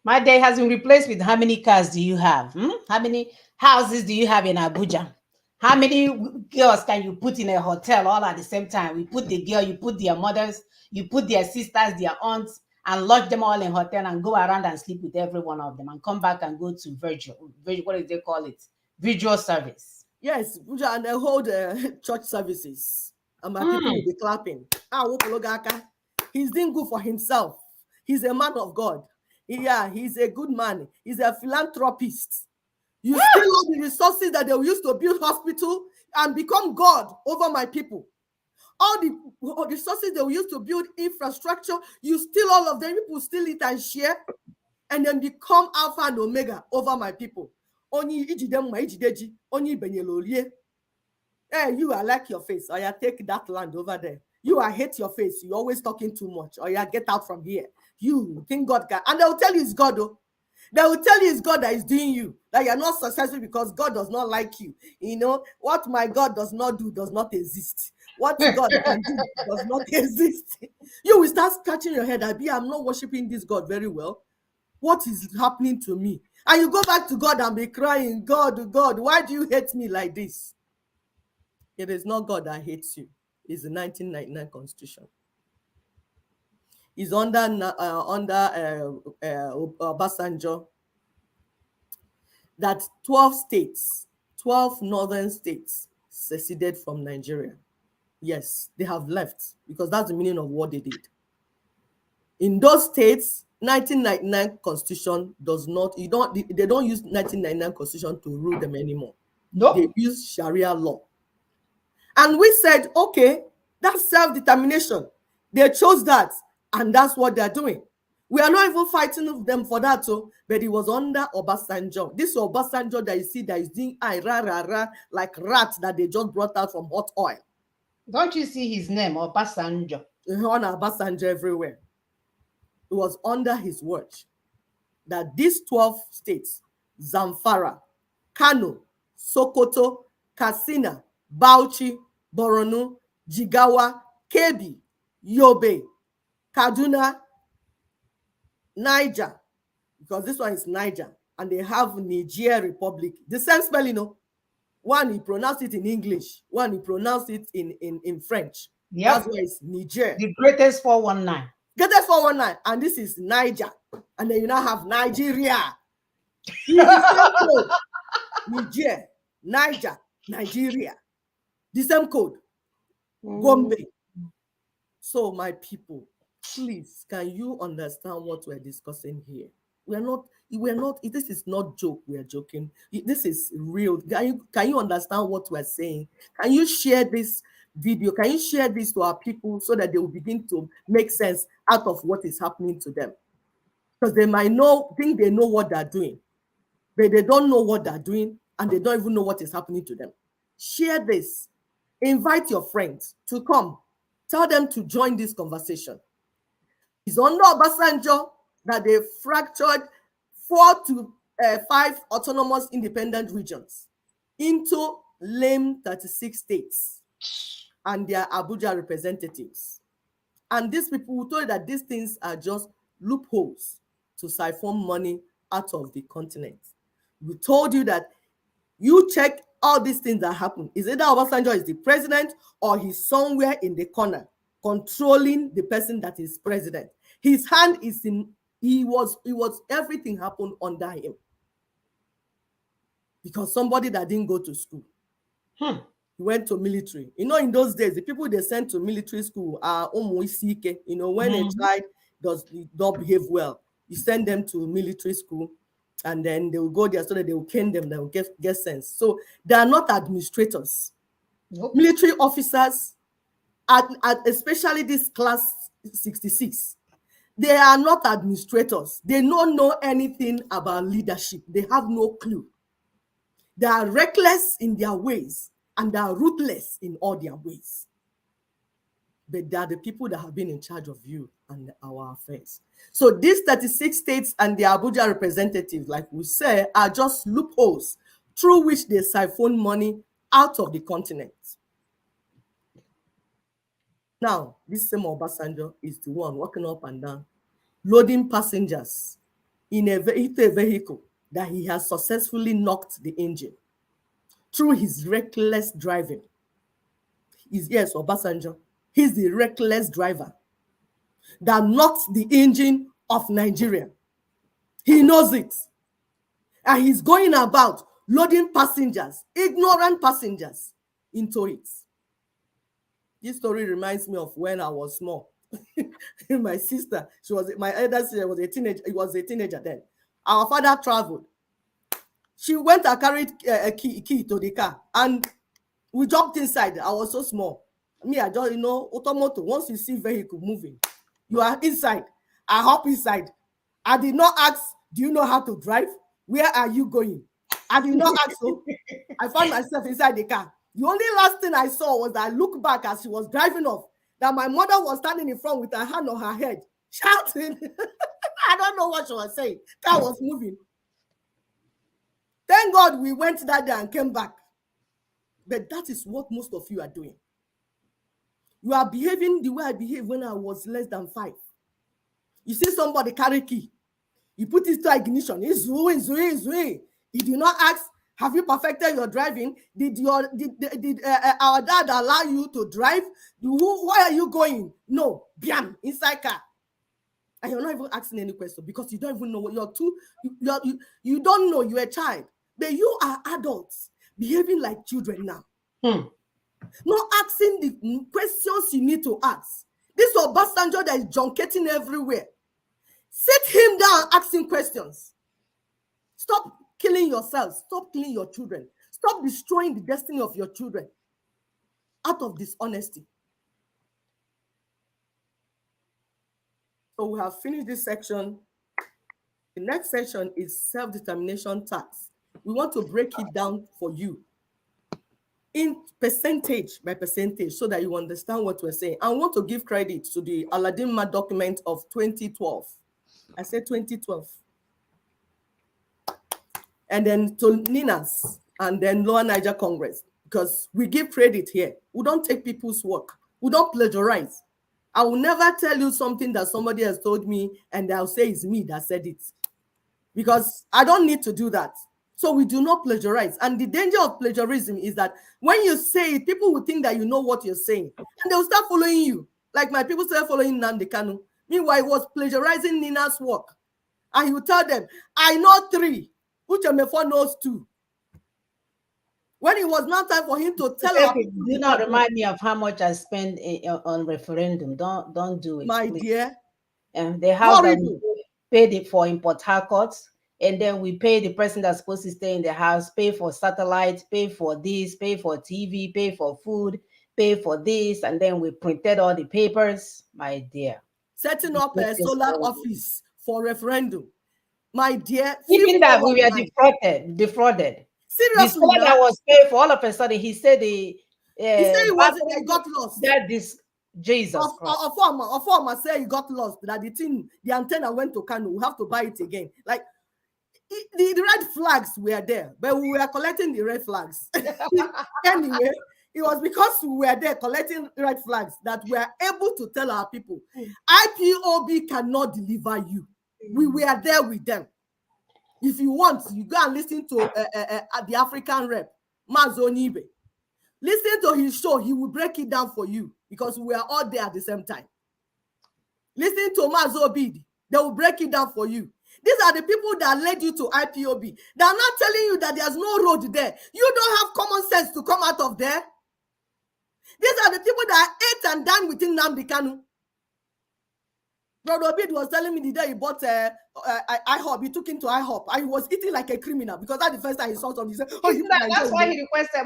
My day has been replaced with how many cars do you have? How many houses do you have in Abuja? How many girls can you put in a hotel all at the same time? We put the girl, you put their mothers, you put their sisters, their aunts, and lodge them all in hotel and go around and sleep with every one of them and come back and go to what do they call it? Visual service. Yes, and they hold church services. And my people will be clapping. He's doing good for himself. He's a man of God. Yeah, he's a good man. He's a philanthropist. You steal all the resources that they used to build hospital and become God over my people. All the resources they used to build infrastructure, you steal all of them. People steal it and share, and then become Alpha and Omega over my people. Only hey, you, I like your face. Or you take that land over there. You, I hate your face. You always talking too much. Or you get out from here. You think God can, and they will tell you it's God, though. They will tell you it's God that is doing you. That you're not successful because God does not like you. You know, what my God does not do does not exist. What God can do does not exist. You will start scratching your head. I'm not worshiping this God very well. What is happening to me? And you go back to God and be crying, God, God, why do you hate me like this? It is not God that hates you. It's the 1999 Constitution. It's under Obasanjo that 12 states, 12 northern states seceded from Nigeria. Yes, they have left because that's the meaning of what they did. In those states, 1999 Constitution does not, they don't use 1999 Constitution to rule them anymore. Nope. They use Sharia law. And we said, okay, that's self-determination. They chose that, and that's what they're doing. We are not even fighting them for that, but it was under Obasanjo. This Obasanjo that you see that is doing like rats that they just brought out from hot oil. Don't you see his name, Obasanjo? On Obasanjo everywhere. It was under his watch that these 12 states, Zamfara, Kano, Sokoto, Katsina, Bauchi, Borno, Jigawa, Kebbi, Yobe, Kaduna, Niger, because this one is Niger, and they have Niger Republic. The same spelling, no? One, he pronounced it in English. One, he pronounced it in French. Yep. That's why it's Niger. The greatest 419. Greatest 419. And this is Niger. And then you now have Nigeria. It's the same code. Niger, Niger, Nigeria. The same code. Gombe. So, my people, please, can you understand what we're discussing here? This is not joke, we're joking. This is real. Can you understand what we're saying? Can you share this video? Can you share this to our people so that they will begin to make sense out of what is happening to them? Because they might think they know what they're doing, but they don't know what they're doing and they don't even know what is happening to them. Share this. Invite your friends to come. Tell them to join this conversation. It's under Obasanjo that they fractured 4 to 5 autonomous independent regions into lame 36 states and their Abuja representatives. And these people who told that these things are just loopholes to siphon money out of the continent. We told you that you check all these things that happen. Is either Obasanjo is the president or he's somewhere in the corner controlling the person that is president. His hand is in, he was everything happened under him. Because somebody that didn't go to school. He went to military. You know, in those days, the people they sent to military school are omoisike. You know, when a child does not behave well, you send them to military school and then they will go there so that they will cane them, they will get sense. So they are not administrators. Nope. Military officers, especially this class 66, they are not administrators. They don't know anything about leadership. They have no clue. They are reckless in their ways and they are ruthless in all their ways. But they are the people that have been in charge of you and our affairs. So these 36 states and the Abuja representatives, like we say, are just loopholes through which they siphon money out of the continent. Now, this same Obasanjo is the one walking up and down, loading passengers into a vehicle that he has successfully knocked the engine through his reckless driving. Yes, Obasanjo, he's the reckless driver that knocked the engine of Nigeria. He knows it. And he's going about loading passengers, ignorant passengers, into it. This story reminds me of when I was small. My sister, my elder sister was a teenager. He was a teenager then. Our father traveled. She went and carried a key to the car, and we jumped inside. I was so small. Me, I just, automotive. Once you see vehicle moving, you are inside. I hop inside. I did not ask, do you know how to drive? Where are you going? I did not ask. So I found myself inside the car. The only last thing I saw was that I looked back as she was driving off, that my mother was standing in front with her hand on her head, shouting. I don't know what she was saying. Car was moving. Thank God we went that day and came back. But that is what most of you are doing. You are behaving the way I behaved when I was less than 5. You see somebody carry key. You put it to ignition. It's zooing. You do not ask, have you perfected your driving? Did our dad allow you to drive? Why are you going? No, bam, inside car. And you're not even asking any question because you don't even know what you don't know, you're a child. But you are adults behaving like children now. Not asking the questions you need to ask. This Obasanjo that is junketing everywhere. Sit him down asking questions. Stop killing yourselves. Stop killing your children. Stop destroying the destiny of your children out of dishonesty. So we have finished this section. The next section is self-determination tax. We want to break it down for you in percentage by percentage so that you understand what we're saying. I want to give credit to the Aladinma document of 2012. I said 2012. And then to Nina's and then Lower Niger Congress, because we give credit here. We don't take people's work. We don't plagiarize. I will never tell you something that somebody has told me and I'll say it's me that said it, because I don't need to do that. So we do not plagiarize. And the danger of plagiarism is that when you say it, people will think that you know what you're saying and they'll start following you. Like my people started following Nnamdi Kanu. Meanwhile, he was plagiarizing Nina's work. And he would tell them, I know 3. Uchemefo knows too. When it was now time for him to tell our Pepe, people, do not remind me of how much I spent on referendum. Don't do it, my please. dear, And the house that we horrible. paid it for in Port Harcourt, and then we pay the person that's supposed to stay in the house, pay for satellite, pay for this, pay for TV, pay for food, pay for this, and then we printed all the papers. My dear, Setting the up a biggest solar fraud. office for referendum. My dear, Even few that hours we were night. defrauded. The Seriously, seller now. that was paid for, all of a sudden he said the He said he bathroom got lost. that this Jesus Christ. A farmer said he got lost. That the antenna went to Kano. We have to buy it again. Like the red flags were there, but we were collecting the red flags. Anyway, it was because we were there collecting red flags that we are able to tell our people, IPOB cannot deliver you. We were there with them. If you want, you go and listen to the African rep, Mazonibe. Listen to his show. He will break it down for you because we are all there at the same time. Listen to Mazobid. They will break it down for you. These are the people that led you to IPOB. They are not telling you that there's no road there. You don't have common sense to come out of there. These are the people that ate and dined within Nnamdi Kanu. Brother Obid was telling me the day he bought IHOP, he took him to IHOP. I was eating like a criminal because that's the first time he saw something. He said, "Oh, you That's why he requested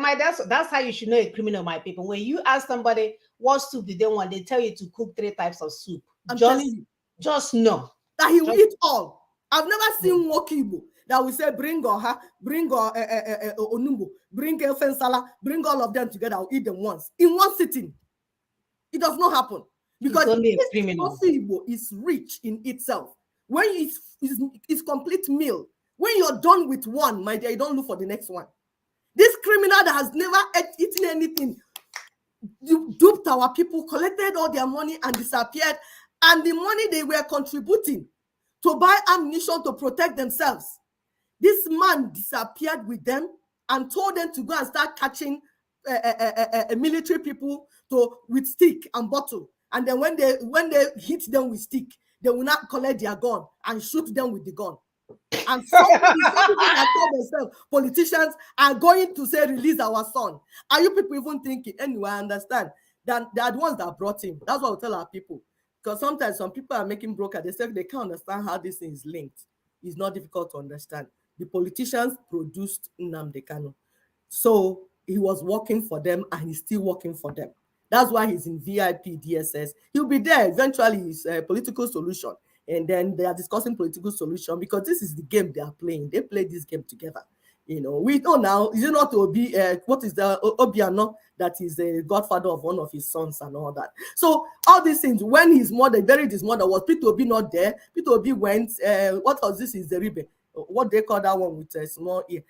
that's how you should know a criminal, my people. When you ask somebody what soup did they want, they tell you to cook 3 types of soup. I'm telling you. Just know That he will eat all. I've never seen Wokibo that will say, bring Onumbo, bring Fensala, bring all of them together, I'll eat them once. In one sitting. It does not happen. Because this Igbo is rich in itself. When it's complete meal, when you're done with one, my dear, you don't look for the next one. This criminal that has never eaten anything, duped our people, collected all their money and disappeared. And the money they were contributing to buy ammunition to protect themselves. This man disappeared with them and told them to go and start catching military people with stick and bottle. And then when they hit them with stick, they will not collect their gun and shoot them with the gun. And some people that call themselves politicians are going to say, release our son. Are you people even thinking? Anyway, I understand that they are the ones that brought him. That's what we tell our people. Because sometimes some people are making broker. They say they can't understand how this thing is linked. It's not difficult to understand. The politicians produced Nnamdi Kanu. So he was working for them and he's still working for them. That's why he's in VIP DSS. He'll be there. Eventually, it's a political solution. And then they are discussing political solution because this is the game they are playing. They play this game together. You know, we know now, is it not Obi, what is the Obiano that is the godfather of one of his sons and all that. So all these things, when his mother buried his mother, was Peter Obi not there? Peter Obi went, what was this? Is the ribbon? What they call that one with a small ear.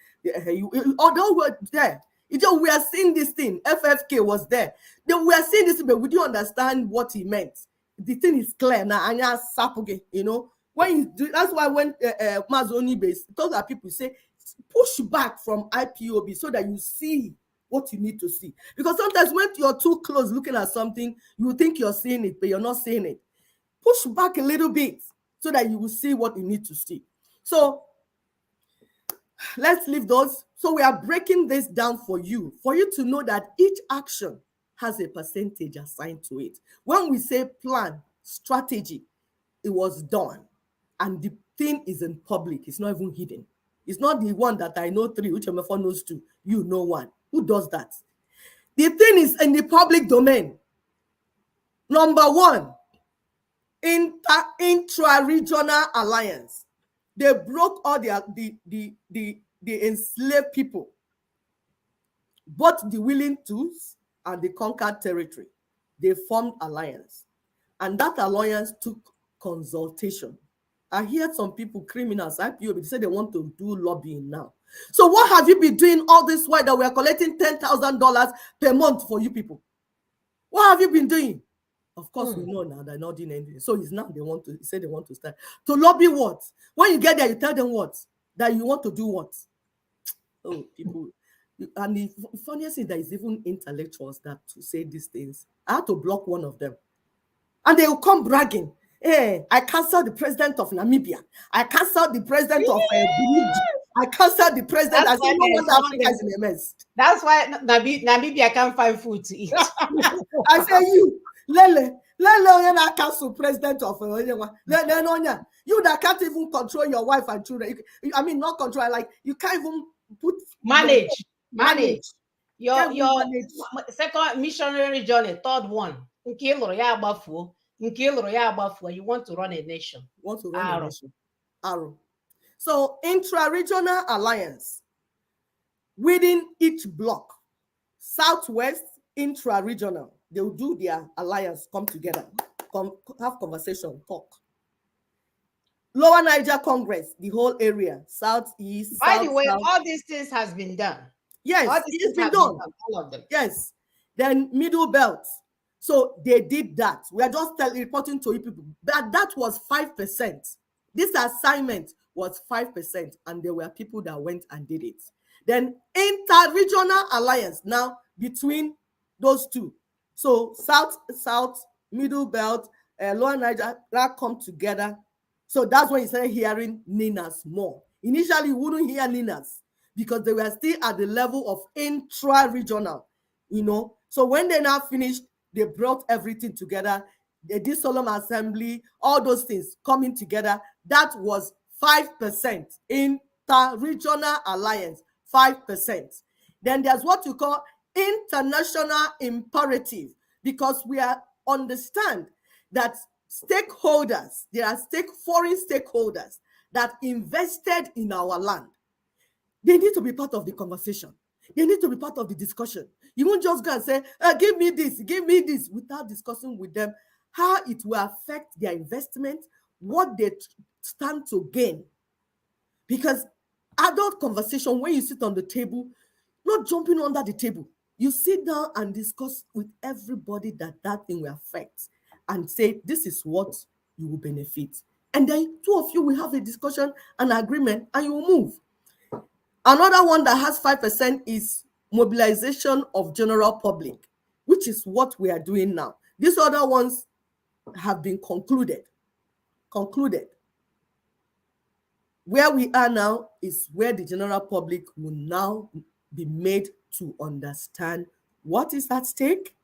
Although we're there, we are seeing this thing. FFK was there. We are seeing this, but we don't understand what he meant. The thing is clear now. You know, when you do, that's why when Mazoni base talk that people say push back from IPOB so that you see what you need to see. Because sometimes when you're too close looking at something, you think you're seeing it, but you're not seeing it. Push back a little bit so that you will see what you need to see. So let's leave those. So we are breaking this down for you to know that each action has a percentage assigned to it. When we say plan, strategy, it was done. And the thing is in public. It's not even hidden. It's not the one that I know 3, which MF4 knows 2. You know 1. Who does that? The thing is in the public domain. Number 1, intra-regional alliance. They broke all the enslaved people, both the willing tos and the conquered territory. They formed alliance, and that alliance took consultation. I hear some people, criminals, IPOB, they say they want to do lobbying now. So what have you been doing all this while that we are collecting $10,000 per month for you people? What have you been doing? Of course, we know now they're not doing anything. So it's now they say they want to start. To lobby what? When you get there, you tell them what? That you want to do what? Oh, people. And the funniest thing, there is even intellectuals that to say these things. I had to block one of them. And they will come bragging. Hey, I canceled the president of Namibia. I canceled the president of Burundi. I cancelled the president. That's I said, why no there's wonder someone Africa that, is in a mess. that's why Namibia can't find food to eat. I say, you, Lele, Lele, cancel president of you that can't even control your wife and children. I mean, not control, like you can't even put Manage. manage. Your Can't even manage. second missionary journey, third one. Nke ị lụrụ ya agbafuo. Nke ị lụrụ ya agbafuo. You want to run a nation. Want to run a Arrow. nation. Arrow. So intra-regional alliance within each block, Southwest intra-regional, they will do their alliance, come together, have conversation, talk. Lower Niger Congress, the whole area, Southeast, By South, the way, South. all these things has been done. Yes, All these it's things been have done. all of them. Yes. Then Middle Belt. So they did that. We are just reporting to you people. That was 5%. This assignment was 5%, and there were people that went and did it. Then inter-regional alliance now between those two. So South, Middle Belt, Lower Niger, that come together. So that's when you started hearing Ninas more. Initially, you wouldn't hear Ninas because they were still at the level of intra-regional, you know. So when they now finished, they brought everything together. They did solemn assembly, all those things coming together. That was 5% inter-regional alliance, 5%. Then there's what you call international imperative, because we are understand that stakeholders, there are foreign stakeholders that invested in our land. They need to be part of the conversation. They need to be part of the discussion. You won't just go and say, give me this, without discussing with them how it will affect their investment, what they stand to gain. Because adult conversation, when you sit on the table, not jumping under the table, you sit down and discuss with everybody that thing will affect and say, this is what you will benefit. And then two of you will have a discussion, an agreement, and you will move. Another one that has 5% is mobilization of general public, which is what we are doing now. These other ones have been concluded. Where we are now is where the general public will now be made to understand what is at stake,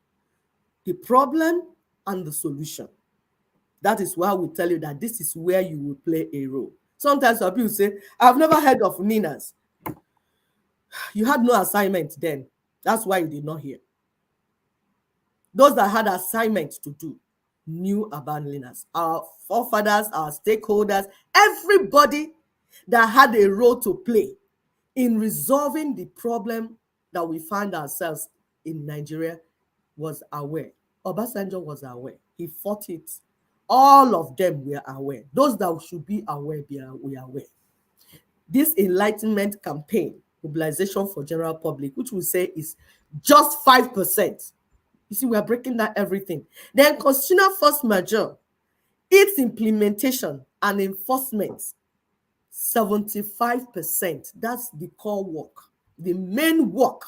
the problem, and the solution. That is why we tell you that this is where you will play a role. Sometimes people say, I've never heard of Ninas. You had no assignment then. That's why you did not hear. Those that had assignments to do knew about Ninas. Our forefathers, our stakeholders, everybody that had a role to play in resolving the problem that we find ourselves in Nigeria was aware. Obasanjo was aware. He fought it. All of them were aware. Those that should be aware, we are aware. This enlightenment campaign, mobilization for general public, which we say is just 5%. You see, we are breaking down everything. Then constitutional force majeure, its implementation and enforcement, 75%. That's the core work. The main work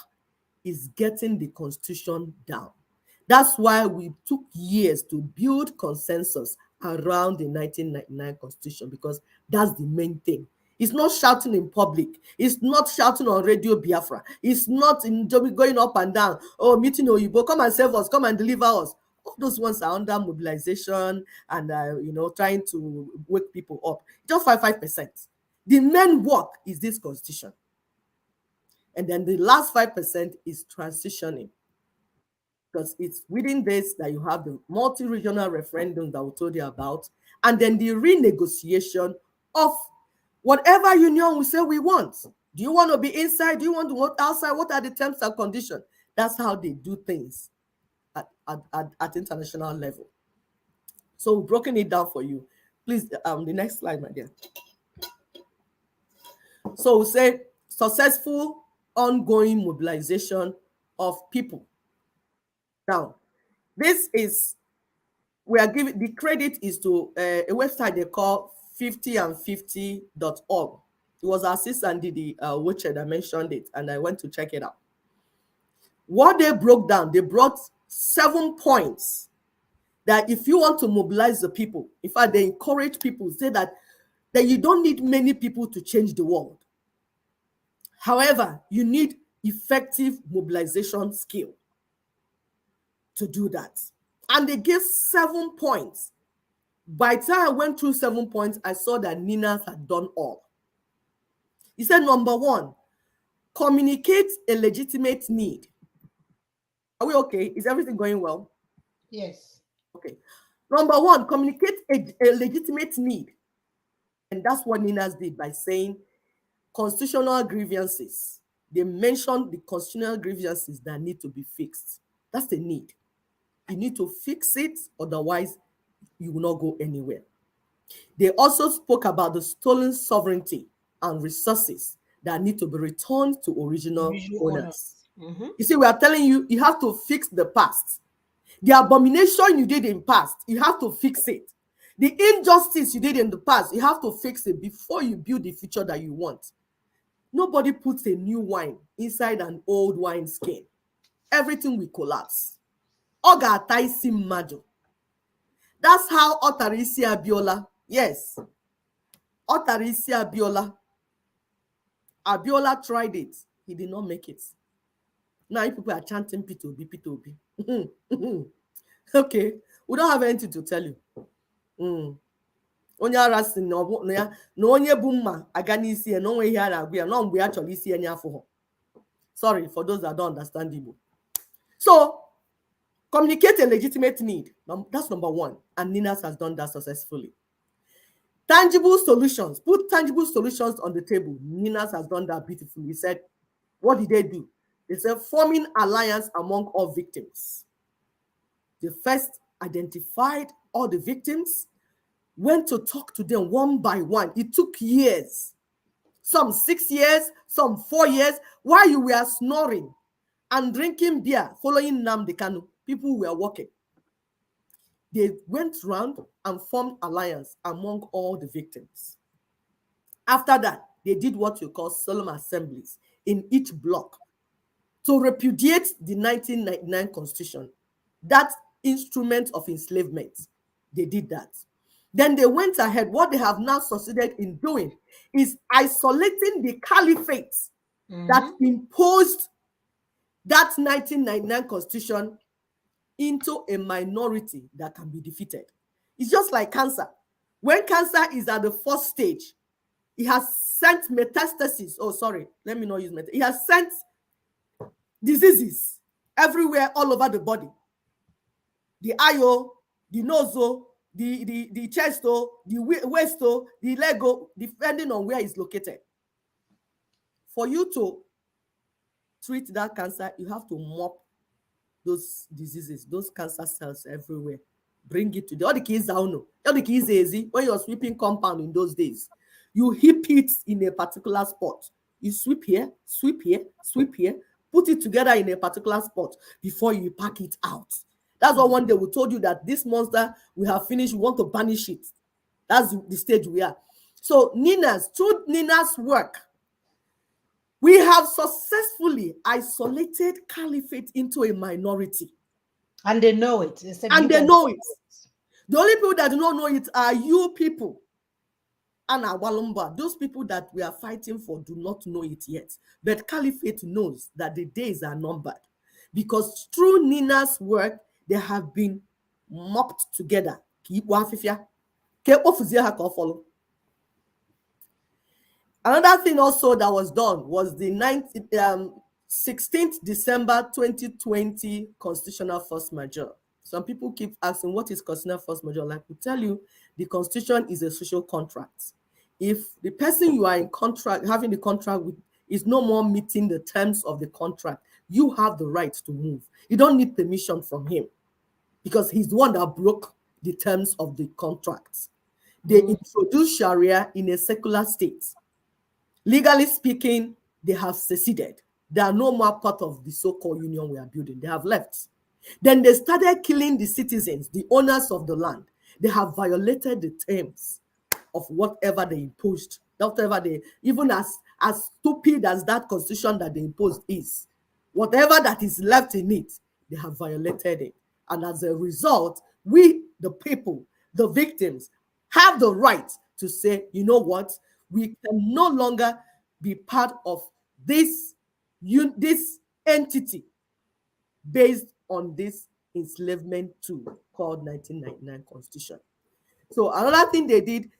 is getting the constitution down. That's why we took years to build consensus around the 1999 constitution, because that's the main thing. It's not shouting in public. It's not shouting on Radio Biafra. It's not in going up and down. Oh, meeting Oyibo, come and save us, come and deliver us. All those ones are under mobilization and trying to wake people up. Just 5%. The main work is this constitution. And then the last 5% is transitioning. Because it's within this that you have the multi-regional referendum that we told you about, and then the renegotiation of whatever union we say we want. Do you want to be inside? Do you want to work outside? What are the terms and conditions? That's how they do things at international level. So we've broken it down for you. Please, the next slide, my dear. So we say successful ongoing mobilization of people. Now, this is, we are giving the credit is to a website they call 50and50.org. It was our assistant Didi Witcher that mentioned it, and I went to check it out. What they broke down, they brought 7 points that if you want to mobilize the people, in fact, they encourage people, say that you don't need many people to change the world. However, you need effective mobilization skill to do that. And they gave 7 points. By the time I went through 7 points, I saw that Ninas had done all. He said, number one, communicate a legitimate need. Are we okay? Is everything going well? Yes. Okay. Number one, communicate a legitimate need. And that's what Ninas did by saying constitutional grievances. They mentioned the constitutional grievances that need to be fixed. That's the need. You need to fix it, otherwise you will not go anywhere. They also spoke about the stolen sovereignty and resources that need to be returned to original Visual owners. owners. Mm-hmm. You see, we are telling you, you have to fix the past. The abomination you did in past, you have to fix it. The injustice you did in the past, you have to fix it before you build the future that you want. Nobody puts a new wine inside an old wine skin. Everything will collapse. Oga ataisi mmadu. That's how Otarisi Abiola, yes, Otarisi Abiola. Abiola tried it. He did not make it. Now people are chanting P2B, P2B. Okay, we don't have anything to tell you. Onye ara si na onye bụ mma aga n'isi ya na onwe ihe a na-agwa ya nọ mgbe ya chọrọ isi enye afọ. Sorry for those that don't understand Igbo. So, communicate a legitimate need. That's number one. And Ninas has done that successfully. Tangible solutions. Put tangible solutions on the table. Ninas has done that beautifully. He said, what did they do? They said, forming alliance among all victims. They first identified all the victims, went to talk to them one by one. It took years. Some 6 years, some 4 years. While you were snoring and drinking beer, following Nnamdi Kanu, people were walking. They went round and formed alliance among all the victims. After that, they did what you call solemn assemblies in each block to repudiate the 1999 Constitution, that instrument of enslavement. They did that. Then they went ahead. What they have now succeeded in doing is isolating the caliphate that imposed that 1999 Constitution into a minority that can be defeated. It's just like cancer. When cancer is at the first stage, it has sent metastasis. Oh, sorry, let me not use metastasis. It has sent diseases everywhere, all over the body. The eye, the nose, the chest, the waist, the leg, depending on where it's located. For you to treat that cancer, you have to mop those diseases, those cancer cells everywhere. Bring it to the other keys down. All the keys easy. When you're sweeping compound in those days, you heap it in a particular spot. You sweep here, sweep here, sweep here, put it together in a particular spot before you pack it out. That's why one day we told you that this monster we have finished, we want to banish it. That's the stage we are. So through Nina's work, we have successfully isolated caliphate into a minority. And they know it. And they know it. The only people that do not know it are you people. And Awalumba, those people that we are fighting for do not know it yet. But caliphate knows that the days are numbered. Because through Nina's work, they have been mopped together. Another thing also that was done was the 16th December 2020 constitutional force majeure. Some people keep asking, what is constitutional force majeure? Like we tell you, the constitution is a social contract. If the person you are in contract, having the contract with, is no more meeting the terms of the contract, you have the right to move. You don't need permission from him because he's the one that broke the terms of the contract. They introduced Sharia in a secular state. Legally speaking, they have seceded. They are no more part of the so-called union we are building. They have left. Then they started killing the citizens, the owners of the land. They have violated the terms of whatever they imposed. Whatever they, even as stupid as that constitution that they imposed is, whatever that is left in it, they have violated it. And as a result, we, the people, the victims, have the right to say, you know what? We can no longer be part of this this entity based on this enslavement tool called 1999 Constitution. So another thing they did,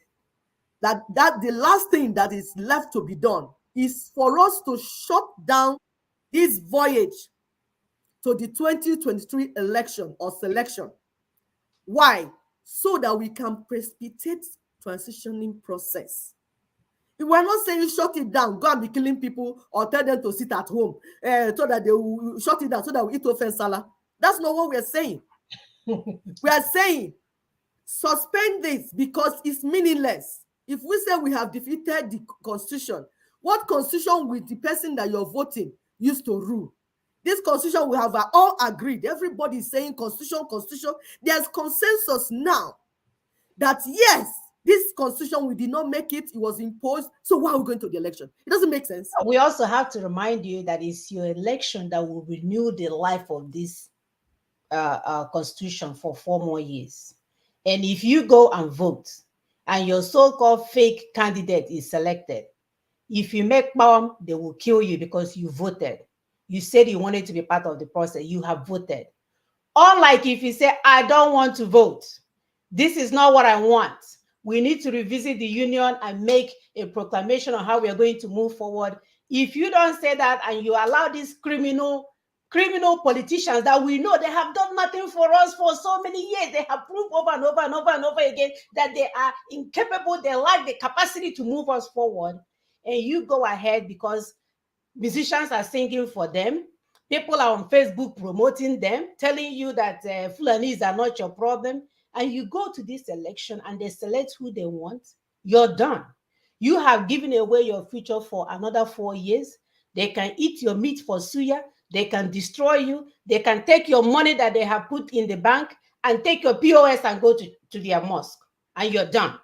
that the last thing that is left to be done is for us to shut down this voyage to the 2023 election or selection. Why? So that we can precipitate transitioning process. We're not saying shut it down, go and be killing people or tell them to sit at home so that they will shut it down so that we eat ofen salad. That's not what we're saying. We are saying suspend this because it's meaningless. If we say we have defeated the constitution, what constitution will the person that you're voting used to rule? This constitution we have all agreed. Everybody is saying constitution, constitution. There's consensus now that yes, this constitution, we did not make it, it was imposed. So why are we going to the election? It doesn't make sense. We also have to remind you that it's your election that will renew the life of this constitution for 4 more years. And if you go and vote and your so-called fake candidate is selected, if you make bomb, they will kill you because you voted. You said you wanted to be part of the process. You have voted. Unlike if you say, I don't want to vote, this is not what I want. We need to revisit the union and make a proclamation on how we are going to move forward. If you don't say that and you allow these criminal politicians that we know they have done nothing for us for so many years, they have proved over and over and over and over again that they are incapable, they lack the capacity to move us forward, and you go ahead because musicians are singing for them, people are on Facebook promoting them, telling you that Fulanis are not your problem, and you go to this election and they select who they want, you're done. You have given away your future for another 4 years. They can eat your meat for suya. They can destroy you. They can take your money that they have put in the bank and take your POS and go to their mosque, and you're done.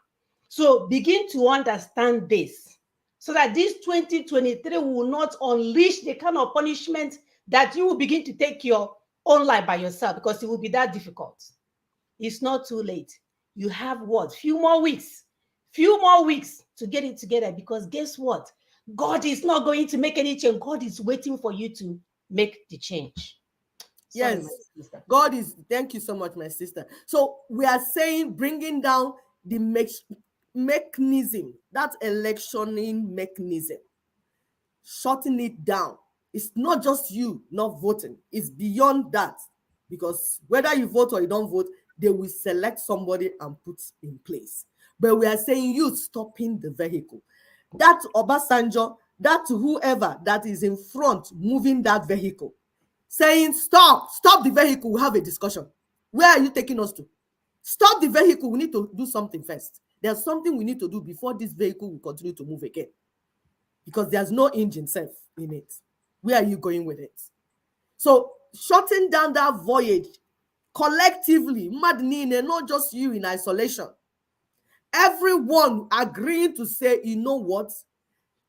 So begin to understand this so that this 2023 will not unleash the kind of punishment that you will begin to take your own life by yourself, because it will be that difficult. It's not too late. You have what? Few more weeks to get it together, because guess what? God is not going to make any change. God is waiting for you to make the change. Sorry, yes, my sister. God is, thank you so much, my sister. So we are saying bringing down the mechanism, that electioning mechanism, shutting it down. It's not just you not voting, it's beyond that, because whether you vote or you don't vote, they will select somebody and put in place. But we are saying you stopping the vehicle, that Obasanjo, that whoever that is in front moving that vehicle, saying stop the vehicle, we have a discussion. Where are you taking us to? Stop the vehicle, we need to do something first. There's something we need to do before this vehicle will continue to move again, because there's no engine self in it. Where are you going with it? So shutting down that voyage collectively, Madnine, not just you in isolation, everyone agreeing to say, you know what,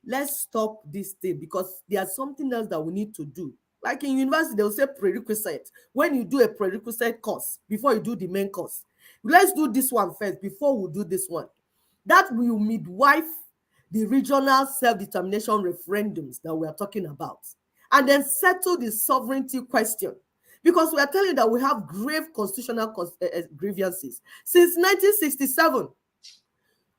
let's stop this thing, because there's something else that we need to do. Like in university, they'll say prerequisite. When you do a prerequisite course, before you do the main course, let's do this one first before we do this one. That will midwife the regional self-determination referendums that we are talking about, and then settle the sovereignty question. Because we are telling you that we have grave constitutional grievances. Since 1967,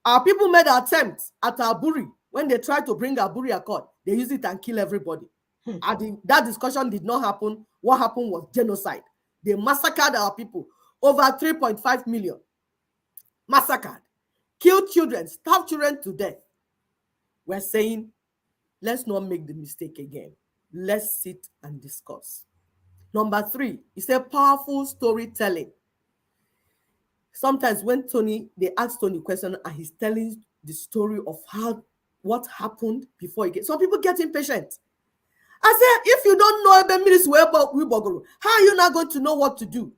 our people made attempts at Aburi. When they tried to bring Aburi Accord, they used it and kill everybody. That discussion did not happen. What happened was genocide. They massacred our people. Over 3.5 million. Massacred. Killed children, starved children to death. We're saying, let's not make the mistake again. Let's sit and discuss. Number 3, it's a powerful storytelling. Sometimes when they ask Tony a question and he's telling the story of what happened before he gets, some people get impatient. I said, if you don't know about ministry, how are you not going to know what to do?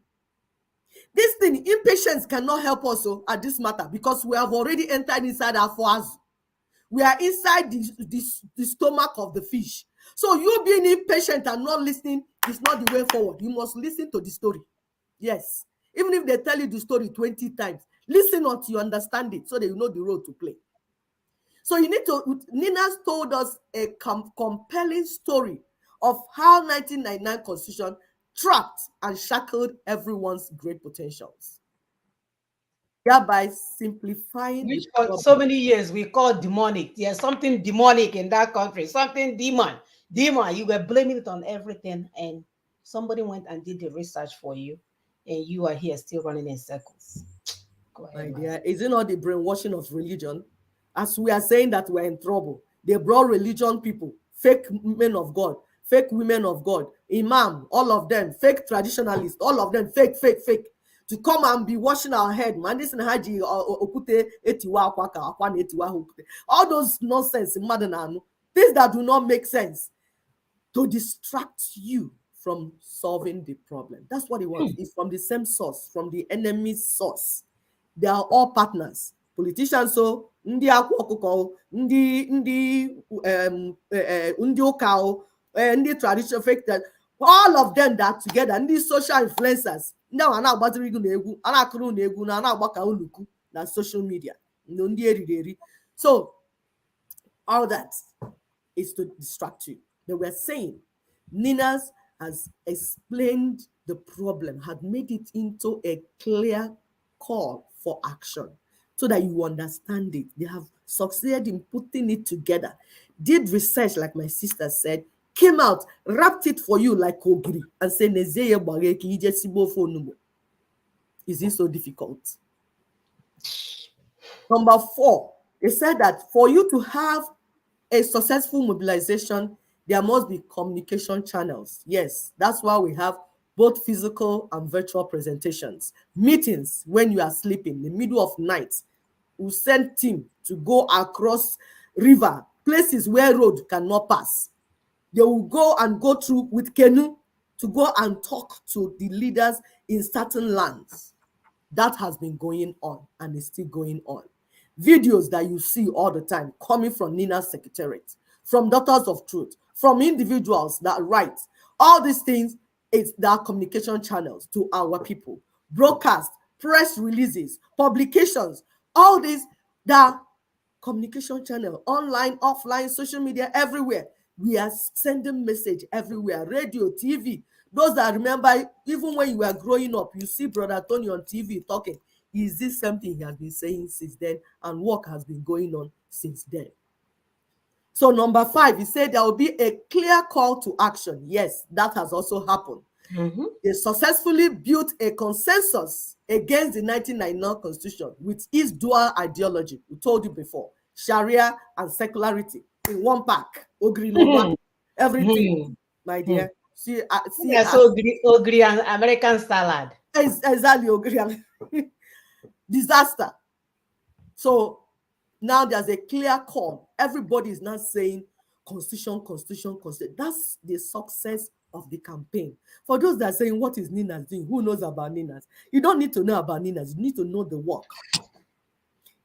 This thing, impatience cannot help us at this matter, because we have already entered inside our fours. We are inside the stomach of the fish. So you being impatient and not listening is not the way forward. You must listen to the story. Yes. Even if they tell you the story 20 times, listen until you understand it so that you know the role to play. So you need to, Nina's told us a compelling story of how 1999 Constitution trapped and shackled everyone's great potentials, thereby simplifying the Which for so problem. many years we call demonic. There's something demonic in that country, something demon. Demon, you were blaming it on everything, and somebody went and did the research for you, and you are here still running in circles. Go ahead, My my dear, sister. is it not the brainwashing of religion? As we are saying that we're in trouble, they brought religion people, fake men of God, fake women of God, imam, all of them, fake traditionalists, all of them, fake, fake, fake, to come and be washing our head. Man, this haji okute etiwa akwa ka akwa na etiwa okute. All those nonsense, things that do not make sense, to distract you from solving the problem. That's what he wants. It's from the same source, from the enemy's source. They are all partners. Politicians, so ndị akwa ọkụkọ, ndị ụka, ndị traditional fake, all of them that together, ndị social influencers, ndị ahụ na-agbaziri gị n'egwu, a na-akụrụ n'egwu na na-agbaka uluku na social media, ndị eriri eri. So all that is to distract you. They were saying Ninas has explained the problem, had made it into a clear call for action so that you understand it. They have succeeded in putting it together, did research, like my sister said, came out, wrapped it for you like ogiri, and said, is it so difficult? Number 4, they said that for you to have a successful mobilization, there must be communication channels. Yes, that's why we have both physical and virtual presentations. Meetings when you are sleeping, in the middle of night, we send team to go across river, places where road cannot pass. They will go through with canoe to go and talk to the leaders in certain lands. That has been going on and is still going on. Videos that you see all the time coming from Nina's secretariat, from Daughters of Truth, from individuals that write. All these things is their communication channels to our people. Broadcast, press releases, publications, all these, the communication channel, online, offline, social media, everywhere. We are sending message everywhere, radio, TV. Those that remember, even when you were growing up, you see Brother Tony on TV talking. Is this something he has been saying since then? And work has been going on since then. So number 5, he said there will be a clear call to action. Yes, that has also happened. Mm-hmm. They successfully built a consensus against the 1999 Constitution with its dual ideology. We told you before, Sharia and secularity in one pack. Everything, my dear. See, That's ogri and American salad. Exactly, disaster. So now there's a clear call. Everybody is now saying constitution, constitution, constitution. That's the success of the campaign. For those that are saying, what is Ninas doing? Who knows about Ninas? You don't need to know about Ninas. You need to know the work.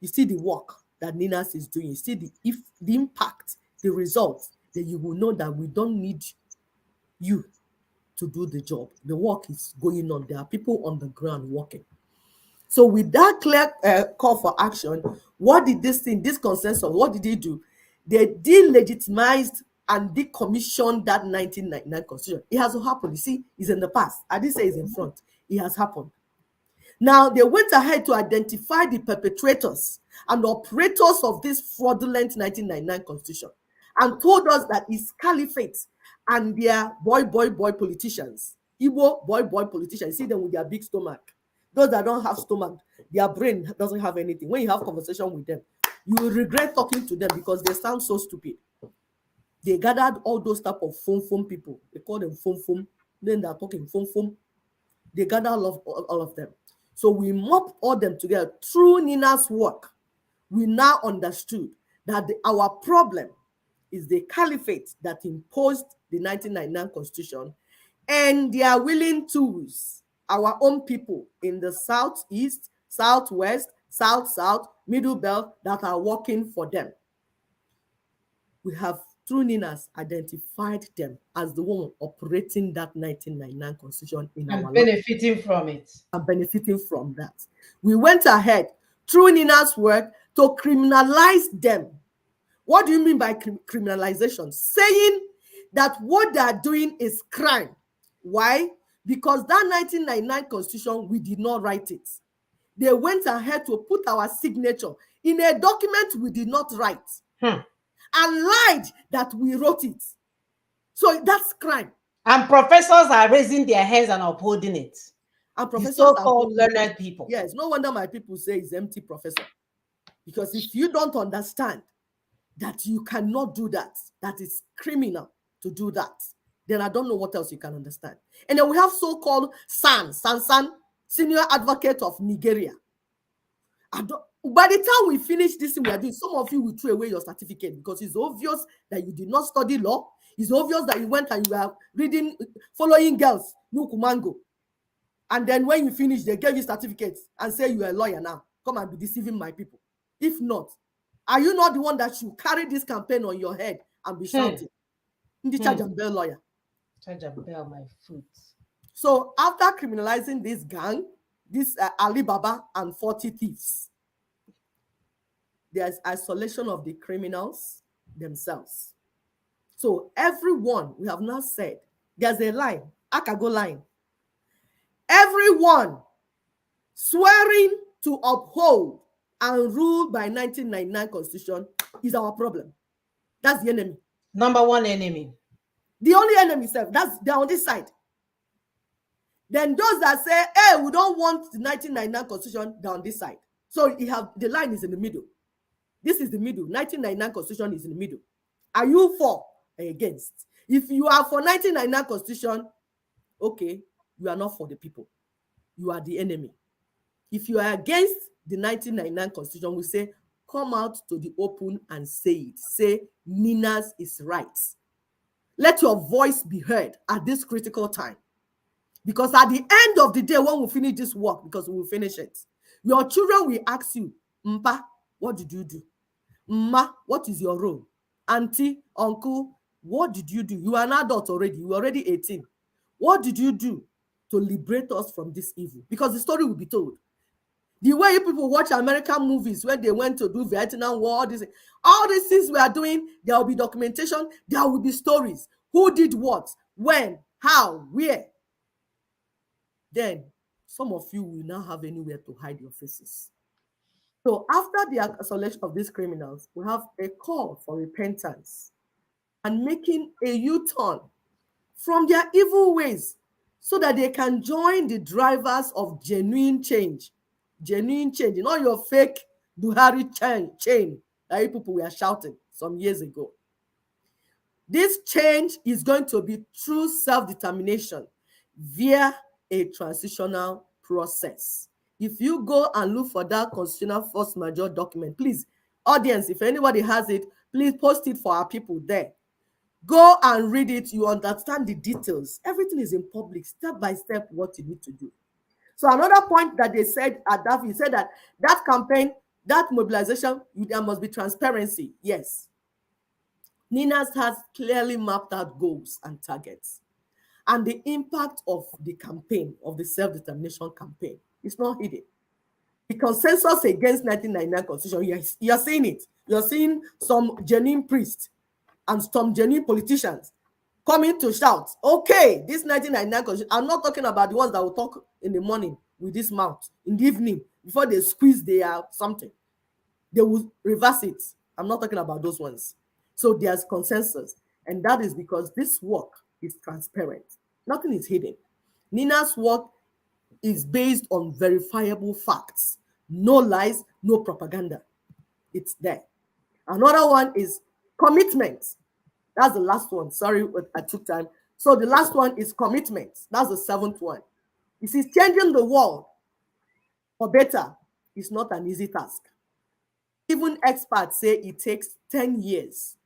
You see the work that Ninas is doing. You see the impact, the results, then you will know that we don't need you to do the job. The work is going on. There are people on the ground working. So with that clear call for action, what did this consensus, what did they do? They delegitimized and decommissioned that 1999 Constitution. It has happened. You see, it's in the past. I didn't say it's in front. It has happened. Now, they went ahead to identify the perpetrators and operators of this fraudulent 1999 Constitution and told us that it's caliphate and their boy politicians, Igbo boy politicians. You see them with their big stomach. Those that don't have stomach, their brain doesn't have anything. When you have conversation with them, you will regret talking to them because they sound so stupid. They gathered all those type of phone people. They call them phone. Then they're talking phone. They gathered all of them. So we mop all them together. Through Nina's work, we now understood that our problem is the caliphate that imposed the 1999 Constitution and their willing tools, our own people in the southeast, southwest, south, middle belt that are working for them. We have, through Ninas, identified them as the one operating that 1999 Constitution in our life. Benefiting from it. And benefiting from that. We went ahead, through Nina's work, to criminalize them What do you mean by criminalization? Saying that what they are doing is crime. Why? Because that 1999 constitution, we did not write it. They went ahead to put our signature in a document we did not write and lied that we wrote it. So that's crime. And professors are raising their hands and upholding it. And The professors so-called learned people. Yes, no wonder my people say it's empty professor. Because if you don't understand that you cannot do that, that is criminal to do that, then I don't know what else you can understand. And then we have so-called San, senior advocate of Nigeria. By the time we finish this thing we are doing, some of you will throw away your certificate because it's obvious that you did not study law. It's obvious that you went and you were reading, following girls, Nukumango. And then when you finish, they gave you certificates and say you are a lawyer now. Come and be deceiving my people. If not, are you not the one that should carry this campaign on your head and be shouting? The charge and bell lawyer. Charge and bell my foot. So after criminalizing this gang, this Alibaba and 40 thieves, there's isolation of the criminals themselves. So everyone, we have now said, there's a line, Akago line. Everyone swearing to uphold and rule by 1999 constitution is our problem. That's the enemy. Number one enemy. The only enemy, they're on this side. Then those that say, hey, we don't want the 1999 constitution, they're on this side. So the line is in the middle. This is the middle. 1999 constitution is in the middle. Are you for or against? If you are for 1999 constitution, okay, you are not for the people. You are the enemy. If you are against the 1999 constitution, we say, come out to the open and say it. Say, Ninas is right. Let your voice be heard at this critical time. Because at the end of the day, when we finish this work, because we will finish it, your children will ask you, Mpa, what did you do? Ma, what is your role? Auntie, uncle, what did you do? You are an adult already. You are already 18. What did you do to liberate us from this evil? Because the story will be told. The way people watch American movies when they went to do Vietnam War, all these things we are doing, there will be documentation, there will be stories. Who did what, when, how, where? Then some of you will now have anywhere to hide your faces. So after the isolation of these criminals, we have a call for repentance and making a U-turn from their evil ways so that they can join the drivers of genuine change. Genuine change, not your fake Buhari chain that people were shouting some years ago. This change is going to be through self-determination via a transitional process. If you go and look for that constitutional force majeure document, please, audience, if anybody has it, please post it for our people there. Go and read it. You understand the details. Everything is in public, step by step, what you need to do. So another point that they said at that, he said that campaign, that mobilization, there must be transparency. Yes. Ninas has clearly mapped out goals and targets. And the impact of the campaign, of the self-determination campaign, is not hidden. The consensus against 1999 constitution, you're seeing it. You're seeing some genuine priests and some genuine politicians coming to shout, okay, this 1999 constitution, I'm not talking about the ones that will talk in the morning with this mouth, in the evening, before they squeeze their something. They will reverse it. I'm not talking about those ones. So there's consensus. And that is because this work is transparent. Nothing is hidden. Nina's work is based on verifiable facts. No lies, no propaganda. It's there. Another one is commitment. That's the last one. Sorry, I took time. So the last one is commitment. That's the seventh one. You see, changing the world for better is not an easy task. Even experts say it takes 10 years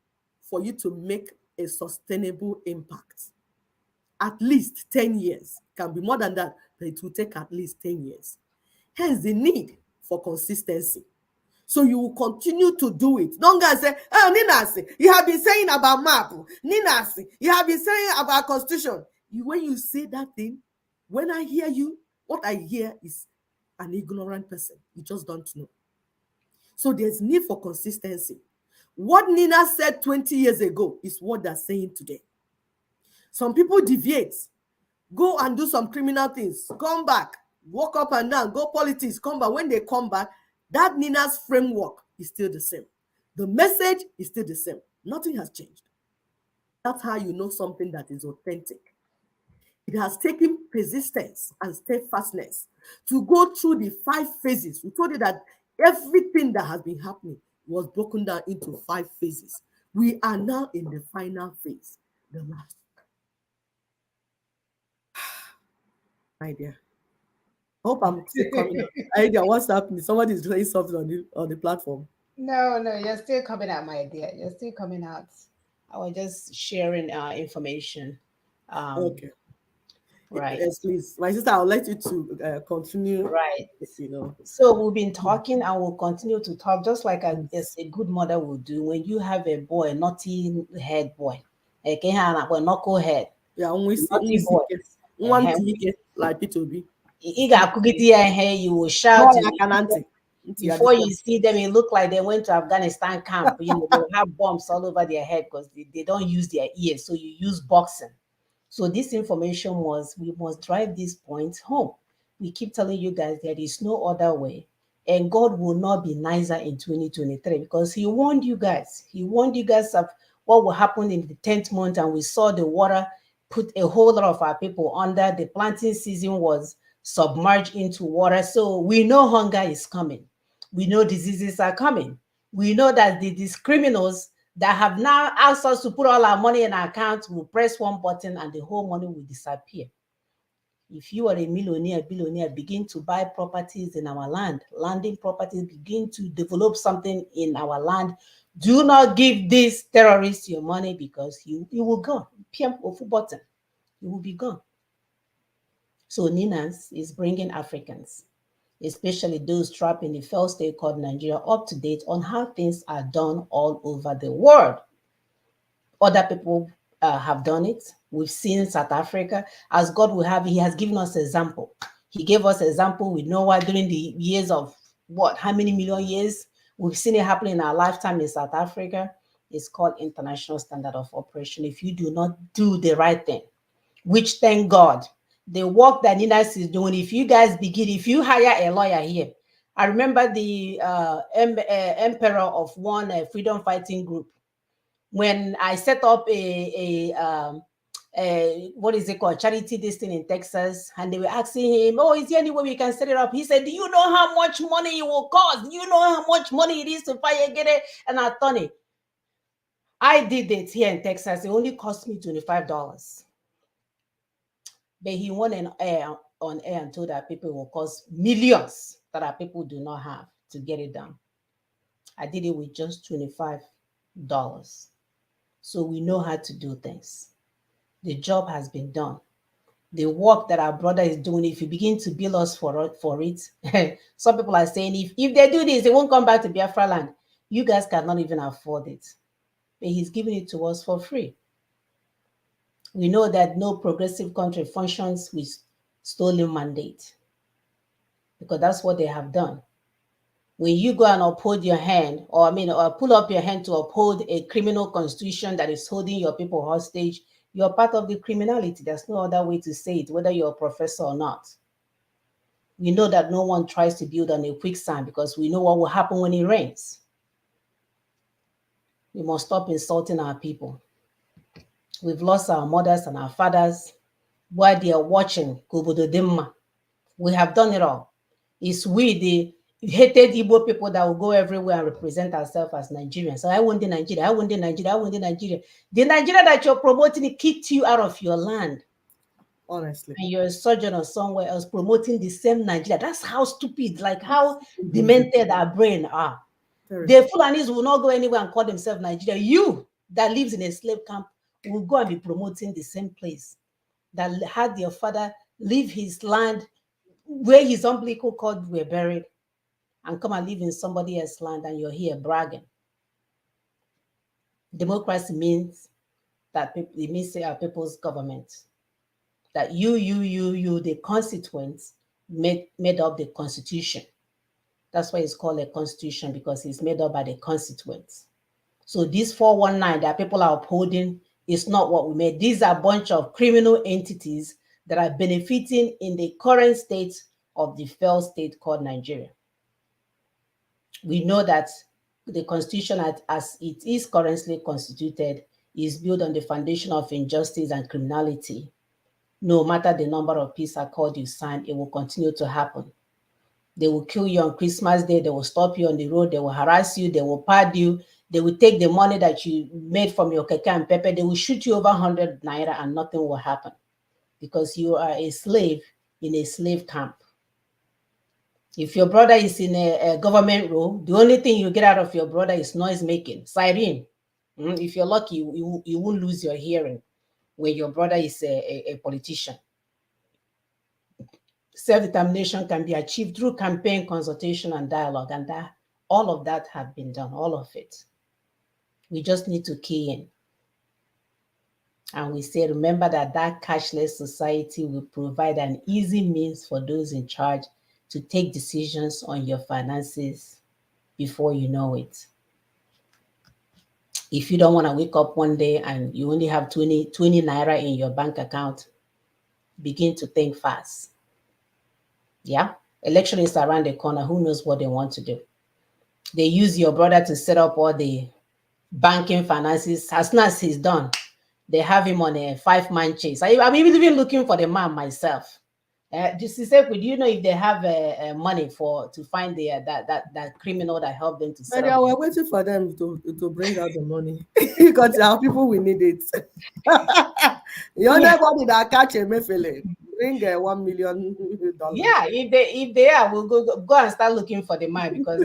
for you to make a sustainable impact. At least 10 years. Can be more than that, but it will take at least 10 years. Hence the need for consistency. So you will continue to do it. Don't go and say, oh, Ninasi, you have been saying about map. Ninasi, you have been saying about constitution. When you say that thing, when I hear you, what I hear is an ignorant person. You just don't know. So there's need for consistency. What Nina said 20 years ago is what they're saying today. Some people deviate, go and do some criminal things, come back, walk up and down, go politics, come back. When they come back, that Nina's framework is still the same. The message is still the same. Nothing has changed. That's how you know something that is authentic. It has taken persistence and steadfastness to go through the 5 phases. We told you that everything that has been happening was broken down into 5 phases. We are now in the final phase, the last. My dear. I hope I'm still coming out. Idea, what's happening? Somebody is saying something on the platform. No, no, you're still coming out, my dear. You're still coming out. I was just sharing information. Um, Okay. right, Yes, please. My sister, I'll let you to continue, right. you know. So we've been talking and we'll continue to talk just like as a good mother would do when you have a boy, a naughty head boy. Okay, a knuckle head, Yeah, naughty boy. one ike like P2B. Ị ga-akụgide ya ihe, you will No, shout. I can Before you see them, it look like they went to Afghanistan camp. You know, they'll have bombs all over their head because they don't use their ears. So you use boxing. So this information was, we must drive these points home. We keep telling you guys there is no other way. And God will not be nicer in 2023 because He warned you guys. He warned you guys of what will happen in the 10th month. And we saw the water put a whole lot of our people under. The planting season was submerged into water. So we know hunger is coming. We know diseases are coming. We know that these criminals that have now asked us to put all our money in our account will press one button and the whole money will disappear. If you are a millionaire, billionaire, begin to buy properties in our land, landing properties, begin to develop something in our land. Do not give these terrorists your money because you will go. PM ofu button, you will be gone. So Ninas is bringing Africans, especially those trapped in the failed state called Nigeria, up to date on how things are done all over the world. Other people have done it. We've seen South Africa, as God will have, He has given us example. He gave us example with Noah during the years of what, how many million years? We've seen it happen in our lifetime in South Africa. It's called International Standard of Operation. If you do not do the right thing, which thank God, the work that Ninas is doing, if you guys begin, if you hire a lawyer here, I remember the emperor of one freedom fighting group when I set up a what is it called, charity this thing in Texas, and they were asking him, "Oh, is there any way we can set it up?" He said, "Do you know how much money it will cost? Do you know how much money it is to get an attorney?" I did it here in Texas. It only cost me $25, but he went on air and told that people will cost millions that our people do not have to get it done. I did it with just $25. So we know how to do things. The job has been done. The work that our brother is doing, if you begin to bill us for it, some people are saying if they do this, they won't come back to Biafra land. You guys cannot even afford it. But he's giving it to us for free. We know that no progressive country functions with stolen mandate because that's what they have done. When you go and uphold your hand, or pull up your hand to uphold a criminal constitution that is holding your people hostage, you're part of the criminality. There's no other way to say it, whether you're a professor or not. We know that no one tries to build on a quicksand because we know what will happen when it rains. We must stop insulting our people. We've lost our mothers and our fathers while they are watching Kobodo Dimma. We have done it all. It's we, the hated Igbo people, that will go everywhere and represent ourselves as Nigerians. So I want the Nigeria, I want the Nigeria, I want the Nigeria. The Nigeria that you're promoting, it kicked you out of your land. Honestly. And you're a sojourner somewhere else promoting the same Nigeria. That's how stupid, like how demented our brain are. The Fulanis will not go anywhere and call themselves Nigeria. You that lives in a slave camp will go and be promoting the same place that had your father leave his land where his umbilical cord were buried and come and live in somebody else's land, and you're here bragging. Democracy means that it means our people's government. That you, the constituents made up the constitution. That's why it's called a constitution, because it's made up by the constituents. So this 419 that people are upholding is not what we made. These are a bunch of criminal entities that are benefiting in the current state of the failed state called Nigeria. We know that the constitution as it is currently constituted is built on the foundation of injustice and criminality. No matter the number of peace accords you sign, it will continue to happen. They will kill you on Christmas Day. They will stop you on the road. They will harass you. They will pad you. They will take the money that you made from your keke and pepper. They will shoot you over 100 naira and nothing will happen because you are a slave in a slave camp. If your brother is in a government role, the only thing you get out of your brother is noise making, siren. If you're lucky, you won't lose your hearing when your brother is a politician. Self-determination can be achieved through campaign, consultation, and dialogue, and that all of that have been done, all of it. We just need to key in. And we say, remember that cashless society will provide an easy means for those in charge to take decisions on your finances before you know it. If you don't want to wake up one day and you only have 20 naira in your bank account, begin to think fast. Yeah, election is around the corner. Who knows what they want to do? They use your brother to set up all the banking finances. As soon as he's done, they have him on a 5-man chase. I'm even looking for the man myself. Just to say, do you know if they have money to find that criminal that helped them to set And up? we're waiting for them to bring out the money because our people will need it. The only Yeah, body that catch a mefele bring $1 million. yeah. If they are, we'll go and start looking for the man because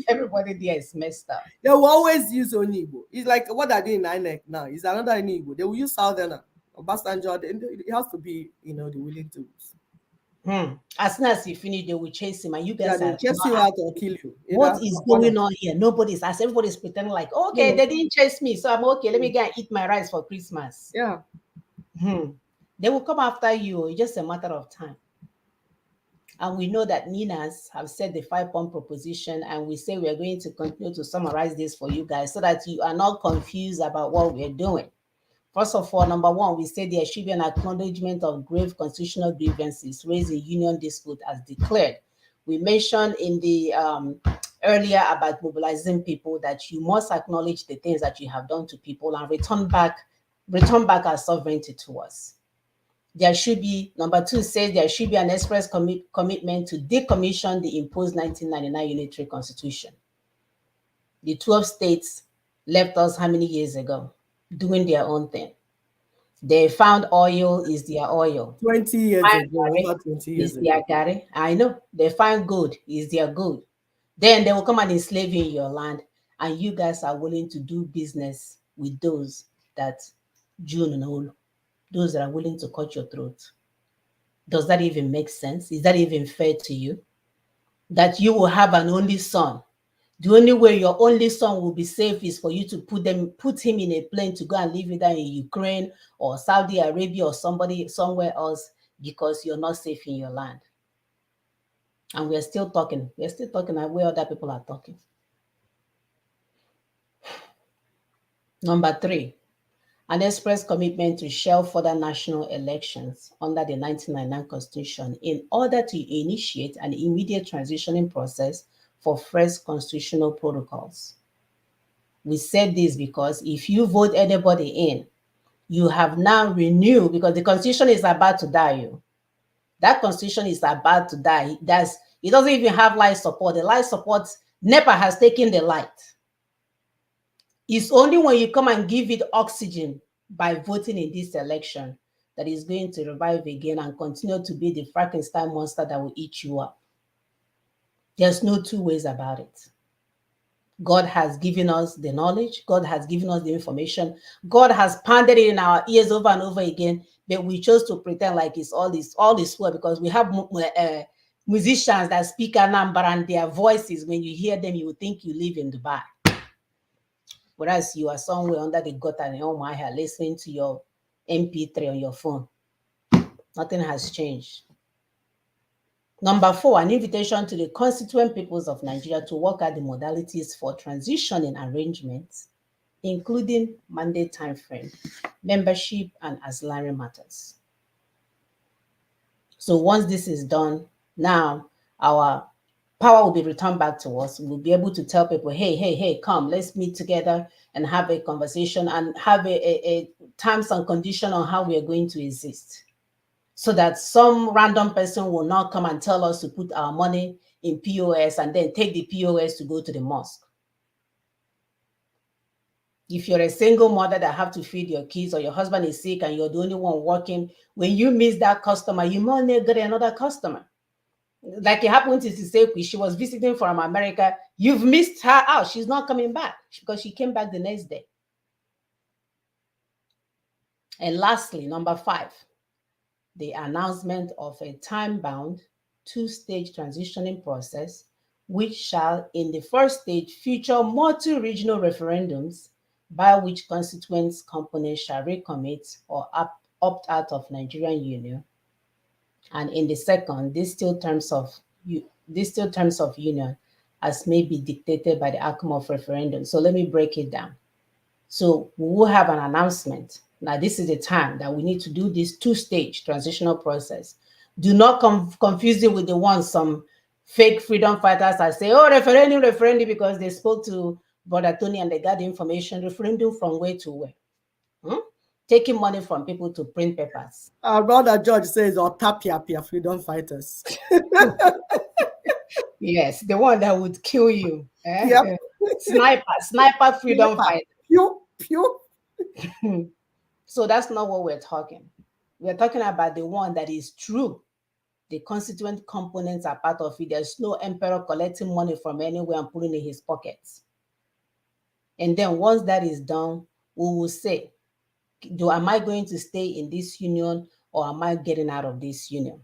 everybody there is messed up. They will always use Onigbo. It's like what they're doing in INEC now. It's another Onigbo. They will use Southerner or Bastanjo. It has to be, the willing to. As soon as you finish, they will chase him, and you Yeah, guys they are will chase not you out or asking, kill you. what Either is one of going on here? Nobody's as everybody's pretending like, okay, them. they didn't chase me, so I'm okay. Let me go and eat my rice for Christmas. Yeah. They will come after you. It's just a matter of time. And we know that Ninas have said the 5-point proposition, and we say we are going to continue to summarize this for you guys so that you are not confused about what we're doing. First of all, number one, we say there should be an acknowledgement of grave constitutional grievances raised in union dispute as declared. We mentioned in the earlier about mobilizing people that you must acknowledge the things that you have done to people and return back our sovereignty to us. There should be, number two says there should be an express commitment to decommission the imposed 1999 unitary constitution. The 12 states left us how many years ago? Doing their own thing. They found oil is their oil. 20 years Find ago, gari over 20 is years their ago. gari. I know. They find gold is their gold. Then they will come and enslave you in your land, and you guys are willing to do business with those that June and all, those that are willing to cut your throat. Does that even make sense? Is that even fair to you? That you will have an only son. The only way your only son will be safe is for you to put him in a plane to go and live either in Ukraine or Saudi Arabia or somewhere else because you're not safe in your land. And we're still talking. We're still talking where other people are talking. Number three, an express commitment to shelve further national elections under the 1999 Constitution in order to initiate an immediate transitioning process for fresh constitutional protocols. We said this because if you vote anybody in, you have now renewed, because the constitution is about to die. That constitution is about to die. It doesn't even have life support. The life support NEPA has taken the light. It's only when you come and give it oxygen by voting in this election that is going to revive again and continue to be the Frankenstein monster that will eat you up. There's no two ways about it. God has given us the knowledge. God has given us the information. God has pounded it in our ears over and over again, but we chose to pretend like it's all this well because we have musicians that speak Anambra and their voices, when you hear them, you would think you live in Dubai. Whereas you are somewhere under the gutter in Omaya listening to your MP3 on your phone. Nothing has changed. Number four, an invitation to the constituent peoples of Nigeria to work out the modalities for transitioning arrangements including mandate time frame, membership, and ancillary matters. So once this is done, now our power will be returned back to us. We'll be able to tell people, hey, hey, hey, come, let's meet together and have a conversation and have a terms and condition on how we are going to exist. So that some random person will not come and tell us to put our money in POS and then take the POS to go to the mosque. If you're a single mother that have to feed your kids, or your husband is sick and you're the only one working, when you miss that customer, you might not get another customer. Like it happened to Sisekwi, she was visiting from America. You've missed her out. She's not coming back because she came back the next day. And lastly, number 5, the announcement of a time-bound 2-stage transitioning process, which shall, in the first stage, feature multi-regional referendums by which constituent components shall recommit or opt out of Nigerian Union. And in the second, these still terms of union as may be dictated by the outcome of referendum. So let me break it down. So we will have an announcement. Now, this is the time that we need to do this 2-stage transitional process. Do not confuse it with the ones some fake freedom fighters are saying, oh, referendum, because they spoke to Brother Tony and they got the information. Referendum from where to where? Taking money from people to print papers. Our brother George says, or tapia freedom fighters. Yes, the one that would kill you. Yep. Sniper freedom fighter. Pew, pew. So that's not what we're talking. We're talking about the one that is true. The constituent components are part of it. There's no emperor collecting money from anywhere and putting it in his pockets. And then once that is done, we will say, am I going to stay in this union or am I getting out of this union?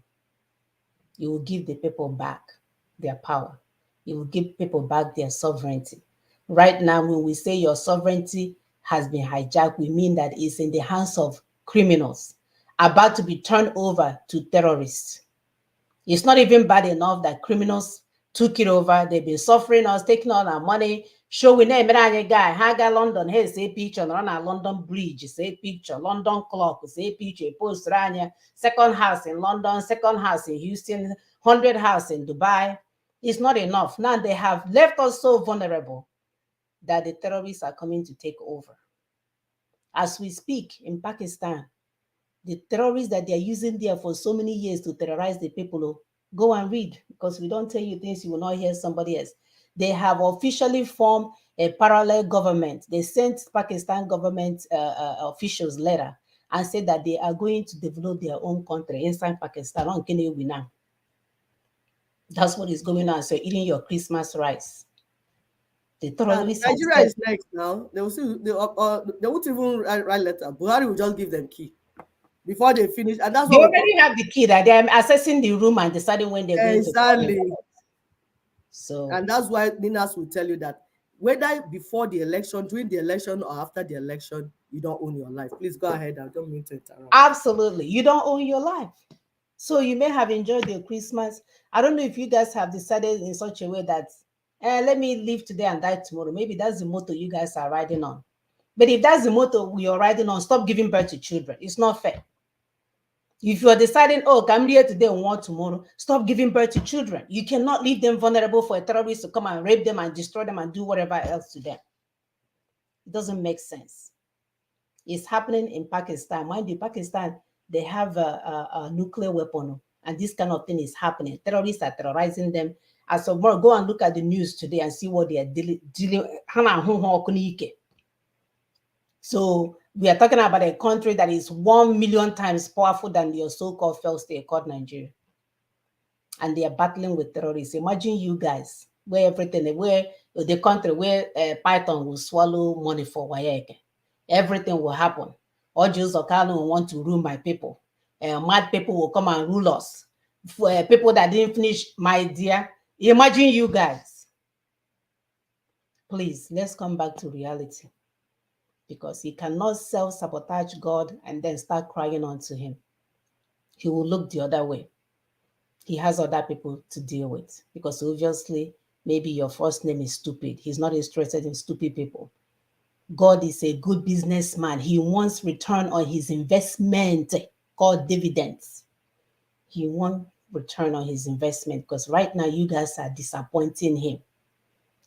You will give the people back their power. You will give people back their sovereignty. Right now, when we say your sovereignty has been hijacked, we mean that it's in the hands of criminals about to be turned over to terrorists. It's not even bad enough that criminals took it over. They've been suffering us, taking all our money, showing them a guy, Haga London, hey, say picture, on a London Bridge, say picture, London clock, say picture, post Rania, second house in London, second house in Houston, 100 house in Dubai. It's not enough. Now they have left us so vulnerable that the terrorists are coming to take over. As we speak in Pakistan, the terrorists that they're using there for so many years to terrorize the people, go and read, because we don't tell you things you will not hear somebody else. They have officially formed a parallel government. They sent Pakistan government officials letter and said that they are going to develop their own country inside Pakistan. That's what is going on. So eating your Christmas rice. The terrorists Nigeria is next now. They will see. They won't even write letter. Buhari will just give them key before they finish, and that's they what already have the key. That they're assessing the room and deciding when they're going to come in. So, and that's why Ninas will tell you that whether before the election, during the election, or after the election, you don't own your life. Please go ahead. I don't mean to interrupt. Absolutely, you don't own your life. So you may have enjoyed your Christmas. I don't know if you guys have decided in such a way that let me live today and die tomorrow. Maybe that's the motto you guys are riding on. But if that's the motto you're riding on, stop giving birth to children. It's not fair. If you're deciding, oh, come here today and want tomorrow, stop giving birth to children. You cannot leave them vulnerable for a terrorist to come and rape them and destroy them and do whatever else to them. It doesn't make sense. It's happening in Pakistan. Mind you, Pakistan, they have a nuclear weapon, and this kind of thing is happening. Terrorists are terrorizing them. As of more, go and look at the news today and see what they are dealing. So we are talking about a country that is 1 million times powerful than your so-called failed state called Nigeria. And they are battling with terrorists. Imagine you guys, where the country where Python will swallow money for Wayeke. Everything will happen. Or Jews or Kano will want to rule my people. Mad people will come and rule us. For people that didn't finish, my dear. Imagine you guys. Please, let's come back to reality. Because he cannot self-sabotage God and then start crying unto him. He will look the other way. He has other people to deal with. Because obviously, maybe your first name is stupid. He's not interested in stupid people. God is a good businessman. He wants return on his investment called dividends. He wants return on his investment because right now you guys are disappointing him.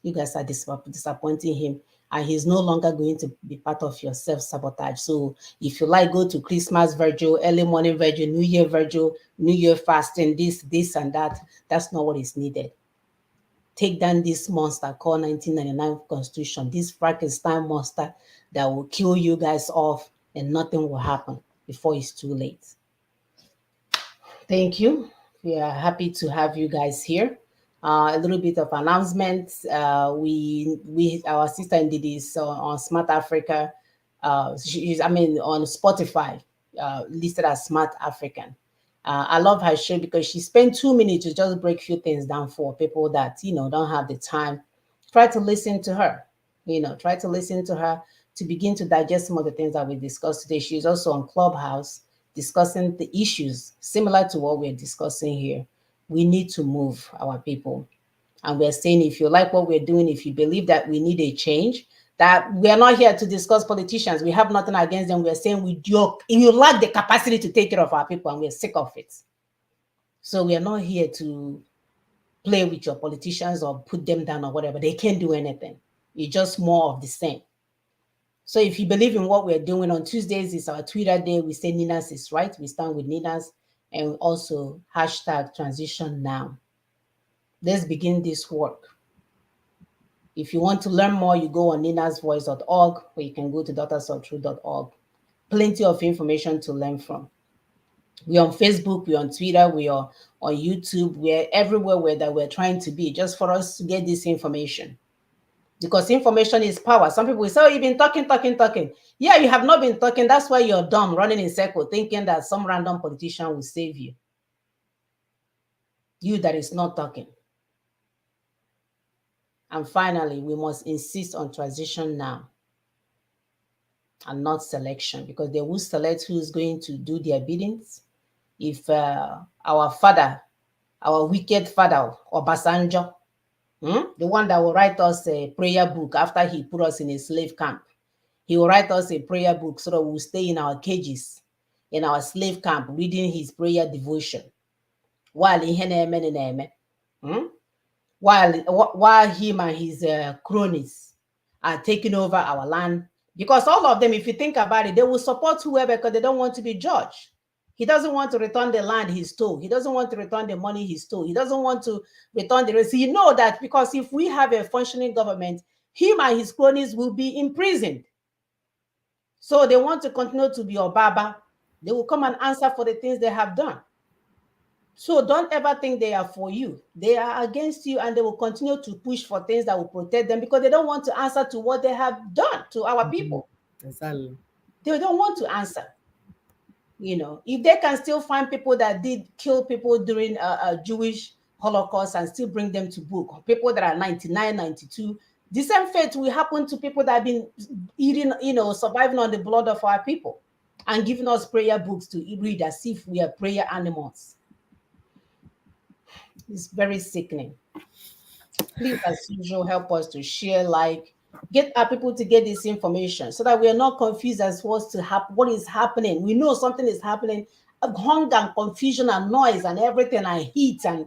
You guys are disappointing him, and he's no longer going to be part of your self sabotage. So if you like, go to Christmas virgil, early morning virgil, New Year virgil, New Year fasting, this and that. That's not what is needed. Take down this monster called 1999 Constitution, this Frankenstein monster that will kill you guys off, and nothing will happen before it's too late. Thank you. We are happy to have you guys here. A little bit of announcements. We our sister Ndidi is on Smart Africa. She's on Spotify, listed as Smart African. I love her show because she spent 2 minutes to just break few things down for people that don't have the time. Try to listen to her. Try to listen to her to begin to digest some of the things that we discussed today. She's also on Clubhouse discussing the issues similar to what we're discussing here. We need to move our people. And we're saying if you like what we're doing, if you believe that we need a change, that we are not here to discuss politicians. We have nothing against them. We're saying you lack the capacity to take care of our people, and we're sick of it. So we are not here to play with your politicians or put them down or whatever. They can't do anything. It's just more of the same. So if you believe in what we're doing, on Tuesdays is our Twitter day. We say Ninas is right. We stand with Ninas, and also hashtag transition now. Let's begin this work. If you want to learn more, you go on ninasvoice.org, or you can go to daughtersoftrue.org. Plenty of information to learn from. We're on Facebook, we're on Twitter, we are on YouTube. We're everywhere we're trying to be, just for us to get this information. Because information is power. Some people will say, oh, you've been talking. Yeah, you have not been talking. That's why you're dumb, running in circles, thinking that some random politician will save you. You that is not talking. And finally, we must insist on transition now and not selection, because they will select who is going to do their biddings. If our father, our wicked father, Obasanjo, the one that will write us a prayer book after he put us in a slave camp, he will write us a prayer book so that we'll stay in our cages, in our slave camp, reading his prayer devotion. While while him and his cronies are taking over our land. Because all of them, if you think about it, they will support whoever because they don't want to be judged. He doesn't want to return the land he stole. He doesn't want to return the money he stole. He doesn't want to return the rest. You know that because if we have a functioning government, him and his cronies will be imprisoned. So they want to continue to be Obaba. They will come and answer for the things they have done. So don't ever think they are for you. They are against you, and they will continue to push for things that will protect them because they don't want to answer to what they have done to our people. Exactly. They don't want to answer. If they can still find people that did kill people during a Jewish Holocaust and still bring them to book, people that are 99, 92, the same fate will happen to people that have been eating, surviving on the blood of our people and giving us prayer books to read as if we are prayer animals. It's very sickening. Please, as usual, help us to share, get our people to get this information so that we are not confused as what is happening. We know something is happening. Hunger and confusion and noise and everything and heat and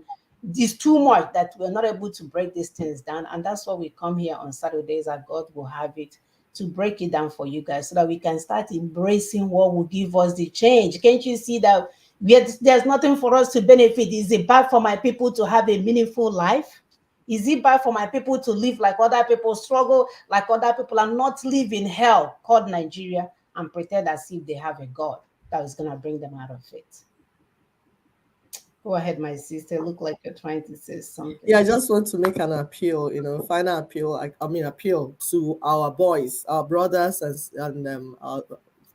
it's too much that we're not able to break these things down. And that's why we come here on Saturdays, that God will have it to break it down for you guys so that we can start embracing what will give us the change. Can't you see that there's nothing for us to benefit? Is it bad for my people to have a meaningful life? Is it bad for my people to live like other people, struggle like other people, and not live in hell called Nigeria and pretend as if they have a God that is going to bring them out of it? Go ahead, my sister. Look like you're trying to say something. Yeah, I just want to make an appeal, final appeal. Appeal to our boys, our brothers, and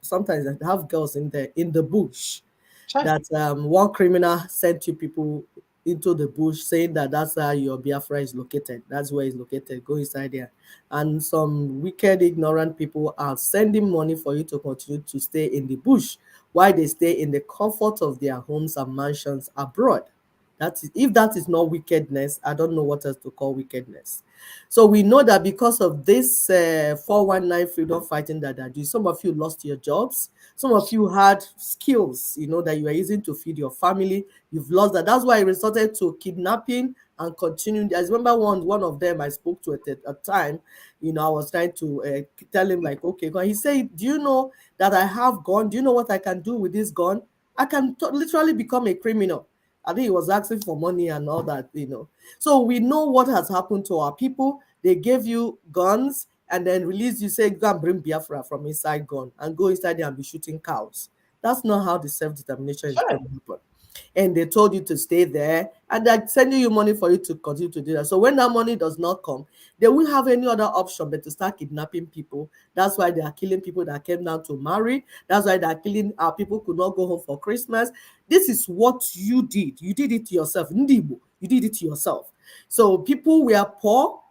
sometimes they have girls in the bush. Sure. That one criminal sent you people into the bush saying that that's where your Biafra is located. That's where it's located. Go inside there. And some wicked, ignorant people are sending money for you to continue to stay in the bush while they stay in the comfort of their homes and mansions abroad. If that is not wickedness, I don't know what else to call wickedness. So we know that because of this 419 freedom fighting that I do, some of you lost your jobs. Some of you had skills, that you are using to feed your family. You've lost that. That's why it resorted to kidnapping and continuing. I remember one of them I spoke to at a time. I was trying to tell him like, okay, he said, do you know that I have gun? Do you know what I can do with this gun? I can literally become a criminal. I think he was asking for money and all that. So we know what has happened to our people. They gave you guns and then release you, say, go and bring Biafra from inside gun and go inside there and be shooting cows. That's not how the self-determination is going to happen. And they told you to stay there, and they're sending you money for you to continue to do that. So when that money does not come, they won't have any other option but to start kidnapping people. That's why they are killing people that came down to marry. That's why they are killing our people who could not go home for Christmas. This is what you did. You did it to yourself. Ndibo, you did it to yourself. So people were poor,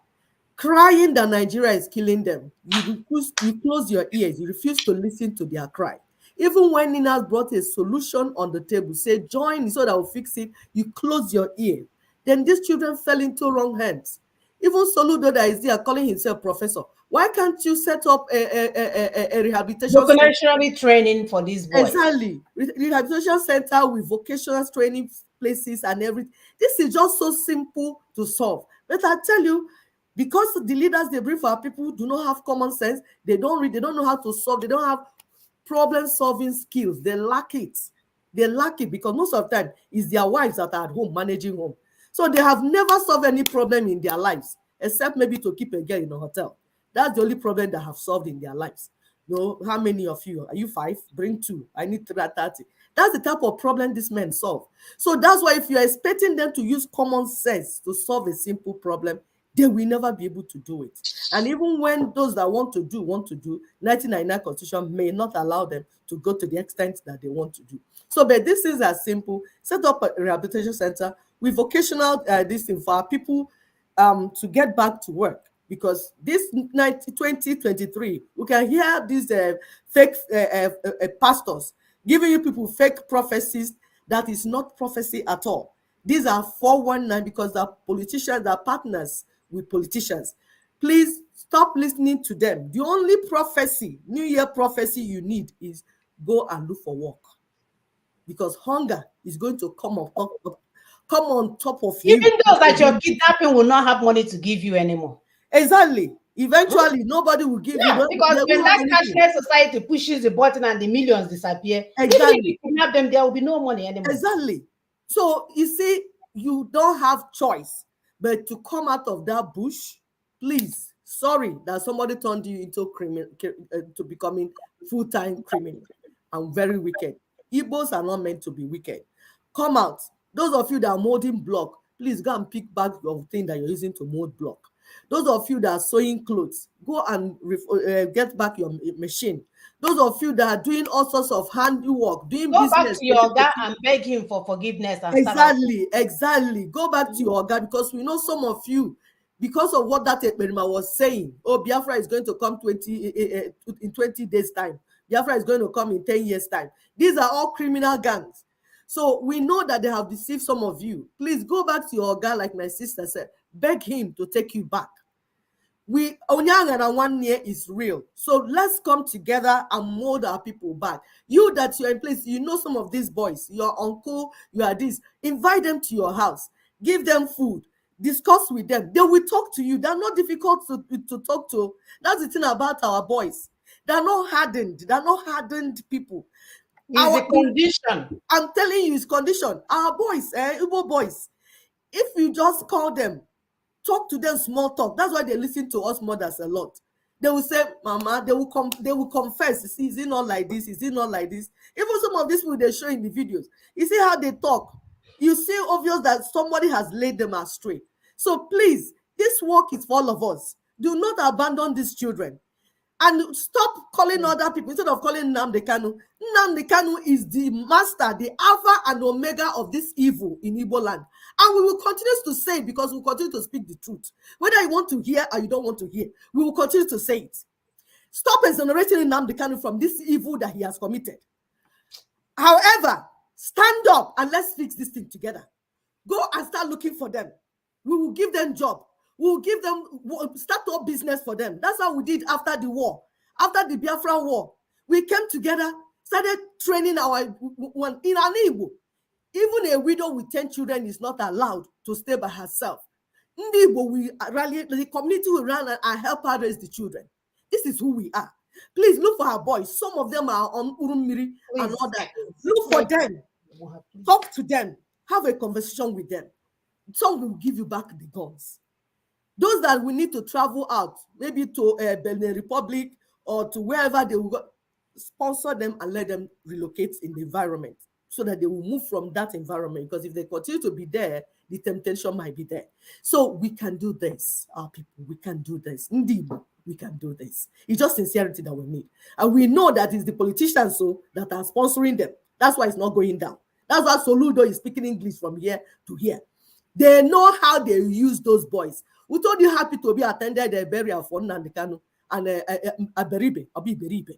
crying that Nigeria is killing them. You close your ears. You refuse to listen to their cry. Even when Nina brought a solution on the table, say, join so that we'll fix it, you close your ear. Then these children fell into wrong hands. Even Soludo that is there calling himself professor. Why can't you set up a rehabilitation center? Vocationally training for these boys. Exactly. Rehabilitation center with vocational training places and everything. This is just so simple to solve. But I tell you, because the leaders they bring for our people do not have common sense, they don't read, they don't know how to solve, they don't have problem-solving skills. They lack it. They lack it because most of the time it's their wives that are at home managing home. So they have never solved any problem in their lives, except maybe to keep a girl in a hotel. That's the only problem they have solved in their lives. How many of you? Are you 5? Bring 2. I need 30. That's the type of problem these men solve. So that's why if you're expecting them to use common sense to solve a simple problem, they will never be able to do it. And even when those that want to do, 1999 Constitution may not allow them to go to the extent that they want to do. So, but this is as simple. Set up a rehabilitation center with vocational this thing for our people to get back to work. Because this 2023, we can hear these fake pastors giving you people fake prophecies that is not prophecy at all. These are 419 because they're politicians, they're partners with politicians. Please stop listening to them. The only prophecy, New Year prophecy you need is go and look for work. Because hunger is going to come on top of you. Even those that you're kidnapping will not have money to give you anymore. Exactly. Eventually, nobody will give you. Because when that cashless society pushes the button and the millions disappear, exactly. Even if you kidnap them, there will be no money anymore. Exactly. So you see, you don't have choice but to come out of that bush. Please, sorry that somebody turned you into criminal, to becoming full-time criminal and very wicked. Igbos are not meant to be wicked. Come out. Those of you that are molding block, please go and pick back your thing that you're using to mold block. Those of you that are sewing clothes, go and get back your machine. Those of you that are doing all sorts of handiwork, doing go business. Go back to your guy and beg him for forgiveness. And exactly. Go back to your guy because we know some of you, because of what that Ekperima was saying, Biafra is going to come in 20 days' time. Biafra is going to come in 10 years' time. These are all criminal gangs. So we know that they have deceived some of you. Please go back to your guy, like my sister said. Beg him to take you back. Onyanga 1 year is real. So let's come together and mold our people back. You that you're in place, you know some of these boys, your uncle, you are this. Invite them to your house. Give them food. Discuss with them. They will talk to you. They're not difficult to talk to. That's the thing about our boys. They're not hardened. They're not hardened people. It's a condition. I'm telling you, it's condition. Our boys, Igbo boys, if you just call them, talk to them small talk. That's why they listen to us mothers a lot. They will say, Mama, they will confess. See, is it not like this? Is it not like this? Even some of these people they show in the videos. You see how they talk. You see obvious that somebody has laid them astray. So please, this work is for all of us. Do not abandon these children. And stop calling other people instead of calling Nnamdi Kanu. Nnamdi Kanu is the master, the alpha and omega of this evil in Igbo land. And we will continue to say it because we will continue to speak the truth. Whether you want to hear or you don't want to hear, we will continue to say it. Stop exonerating Nnamdi Kanu from this evil that he has committed. However, stand up and let's fix this thing together. Go and start looking for them. We will give them job. We will give them start up business for them. That's how we did after the war, after the Biafra war. We came together, started training our one in an Igbo. Even a widow with 10 children is not allowed to stay by herself. Ndị Igbo, we rally, the community will run and help her raise the children. This is who we are. Please look for our boys. Some of them are on Urumiri and all that. Look for them. Talk to them. Have a conversation with them. Some will give you back the guns. Those that we need to travel out, maybe to Benin Republic or to wherever they will go, sponsor them and let them relocate in the environment so that they will move from that environment. Because if they continue to be there, the temptation might be there. So we can do this, our people. We can do this. Indeed, we can do this. It's just sincerity that we need. And we know that it's the politicians that are sponsoring them. That's why it's not going down. That's why Soludo is speaking English from here to here. They know how they use those boys. We told you happy to be attended the burial for Nnamdi Kanu and Aberibe, Obi Beribe.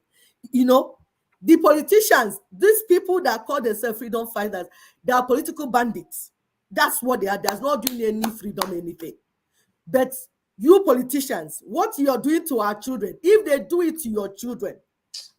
You know, the politicians, these people that call themselves freedom fighters, they are political bandits. That's what they are. They're not doing any freedom, anything. But you politicians, what you're doing to our children, if they do it to your children,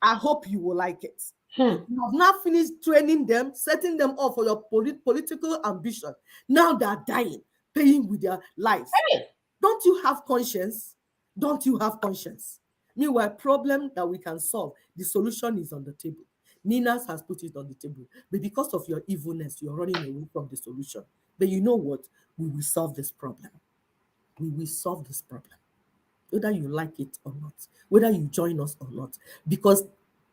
I hope you will like it. You have not finished training them, setting them up for your political ambition. Now they are dying, paying with their lives. Hey. Don't you have conscience? Don't you have conscience? Meanwhile, problem that we can solve, the solution is on the table. Ninas has put it on the table. But because of your evilness, you're running away from the solution. But you know what? We will solve this problem. We will solve this problem. Whether you like it or not, whether you join us or not. Because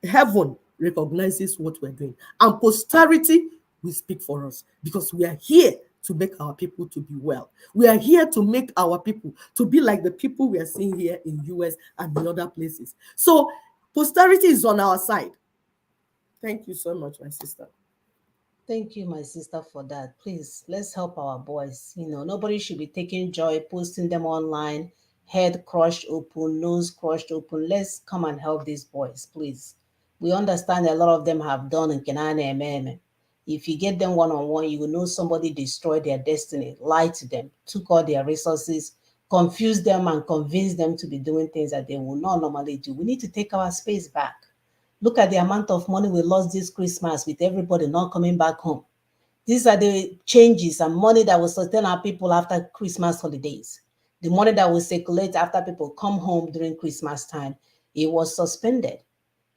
heaven recognizes what we're doing. And posterity will speak for us. Because we are here to make our people to be well. We are here to make our people to be like the people we are seeing here in US and in other places. So posterity is on our side. Thank you so much, my sister. Thank you, my sister, for that. Please, let's help our boys. Nobody should be taking joy posting them online, head crushed open, nose crushed open. Let's come and help these boys, please. We understand a lot of them have done in Kenane. If you get them one on one, you will know somebody destroyed their destiny, lied to them, took all their resources, confused them, and convinced them to be doing things that they will not normally do. We need to take our space back. Look at the amount of money we lost this Christmas with everybody not coming back home. These are the changes and money that will sustain our people after Christmas holidays. The money that will circulate after people come home during Christmas time, it was suspended.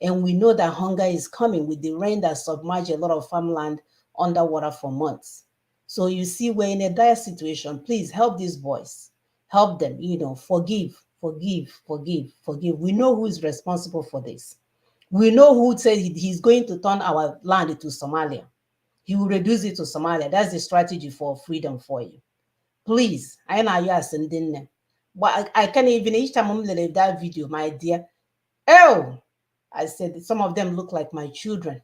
And we know that hunger is coming with the rain that submerged a lot of farmland underwater for months. So you see, we're in a dire situation. Please help these boys. Help them, forgive, forgive, forgive, forgive. We know who is responsible for this. We know who said he's going to turn our land into Somalia. He will reduce it to Somalia. That's the strategy for freedom for you. Please, I know you are sending them. But I can't even, each time I'm looking at that video, my dear, oh, I said some of them look like my children.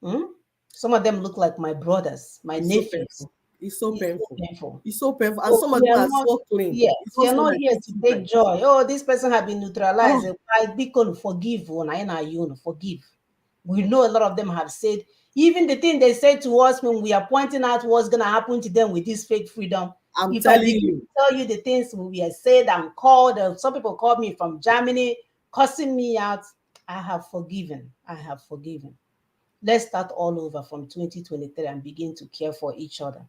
Some of them look like my brothers, my nephews. It's so painful. It's so painful. And So some of them are so clean. Yes, we are not here to take joy. Oh, this person has been neutralized. I become forgive. Forgive. We know a lot of them have said, even the thing they said to us when we are pointing out what's going to happen to them with this fake freedom. I'm if telling I you. Tell you the things we have said and called. Some people called me from Germany, cussing me out. I have forgiven. I have forgiven. Let's start all over from 2023 and begin to care for each other.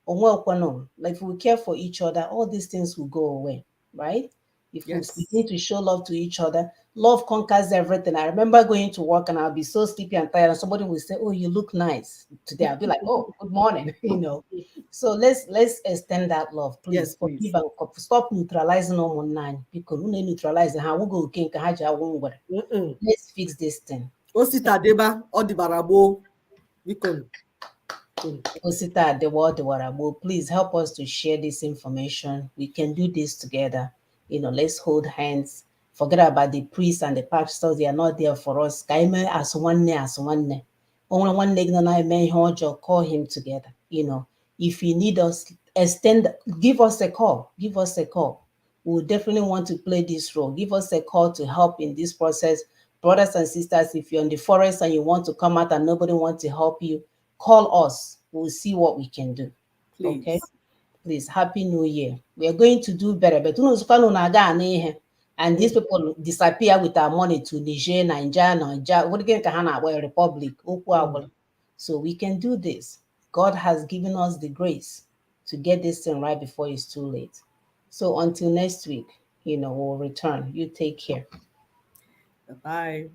Like if we care for each other, all these things will go away, right? If we begin to show love to each other, love conquers everything. I remember going to work and I'll be so sleepy and tired, and somebody will say, "Oh, you look nice today." I'll be like, "Oh, good morning," So let's extend that love, please. Yes, please. Forgive and stop neutralizing online because when they neutralize, how we go king let's fix this thing. Osita deba odibarabo. Osita Dewarabo, please help us to share this information. We can do this together. Let's hold hands. Forget about the priests and the pastors. They are not there for us. Kaime as one. Only one leg and I may call him together. If you need us, give us a call. Give us a call. We will definitely want to play this role. Give us a call to help in this process. Brothers and sisters, if you're in the forest and you want to come out and nobody wants to help you, call us. We'll see what we can do. Okay? Please. Please, Happy New Year. We are going to do better. But and these Mm, people disappear with our money to Niger, Niger, what again, Kahana, Republic, mm. so we can do this. God has given us the grace to get this thing right before it's too late. So until next week, we'll return. You take care. Bye-bye.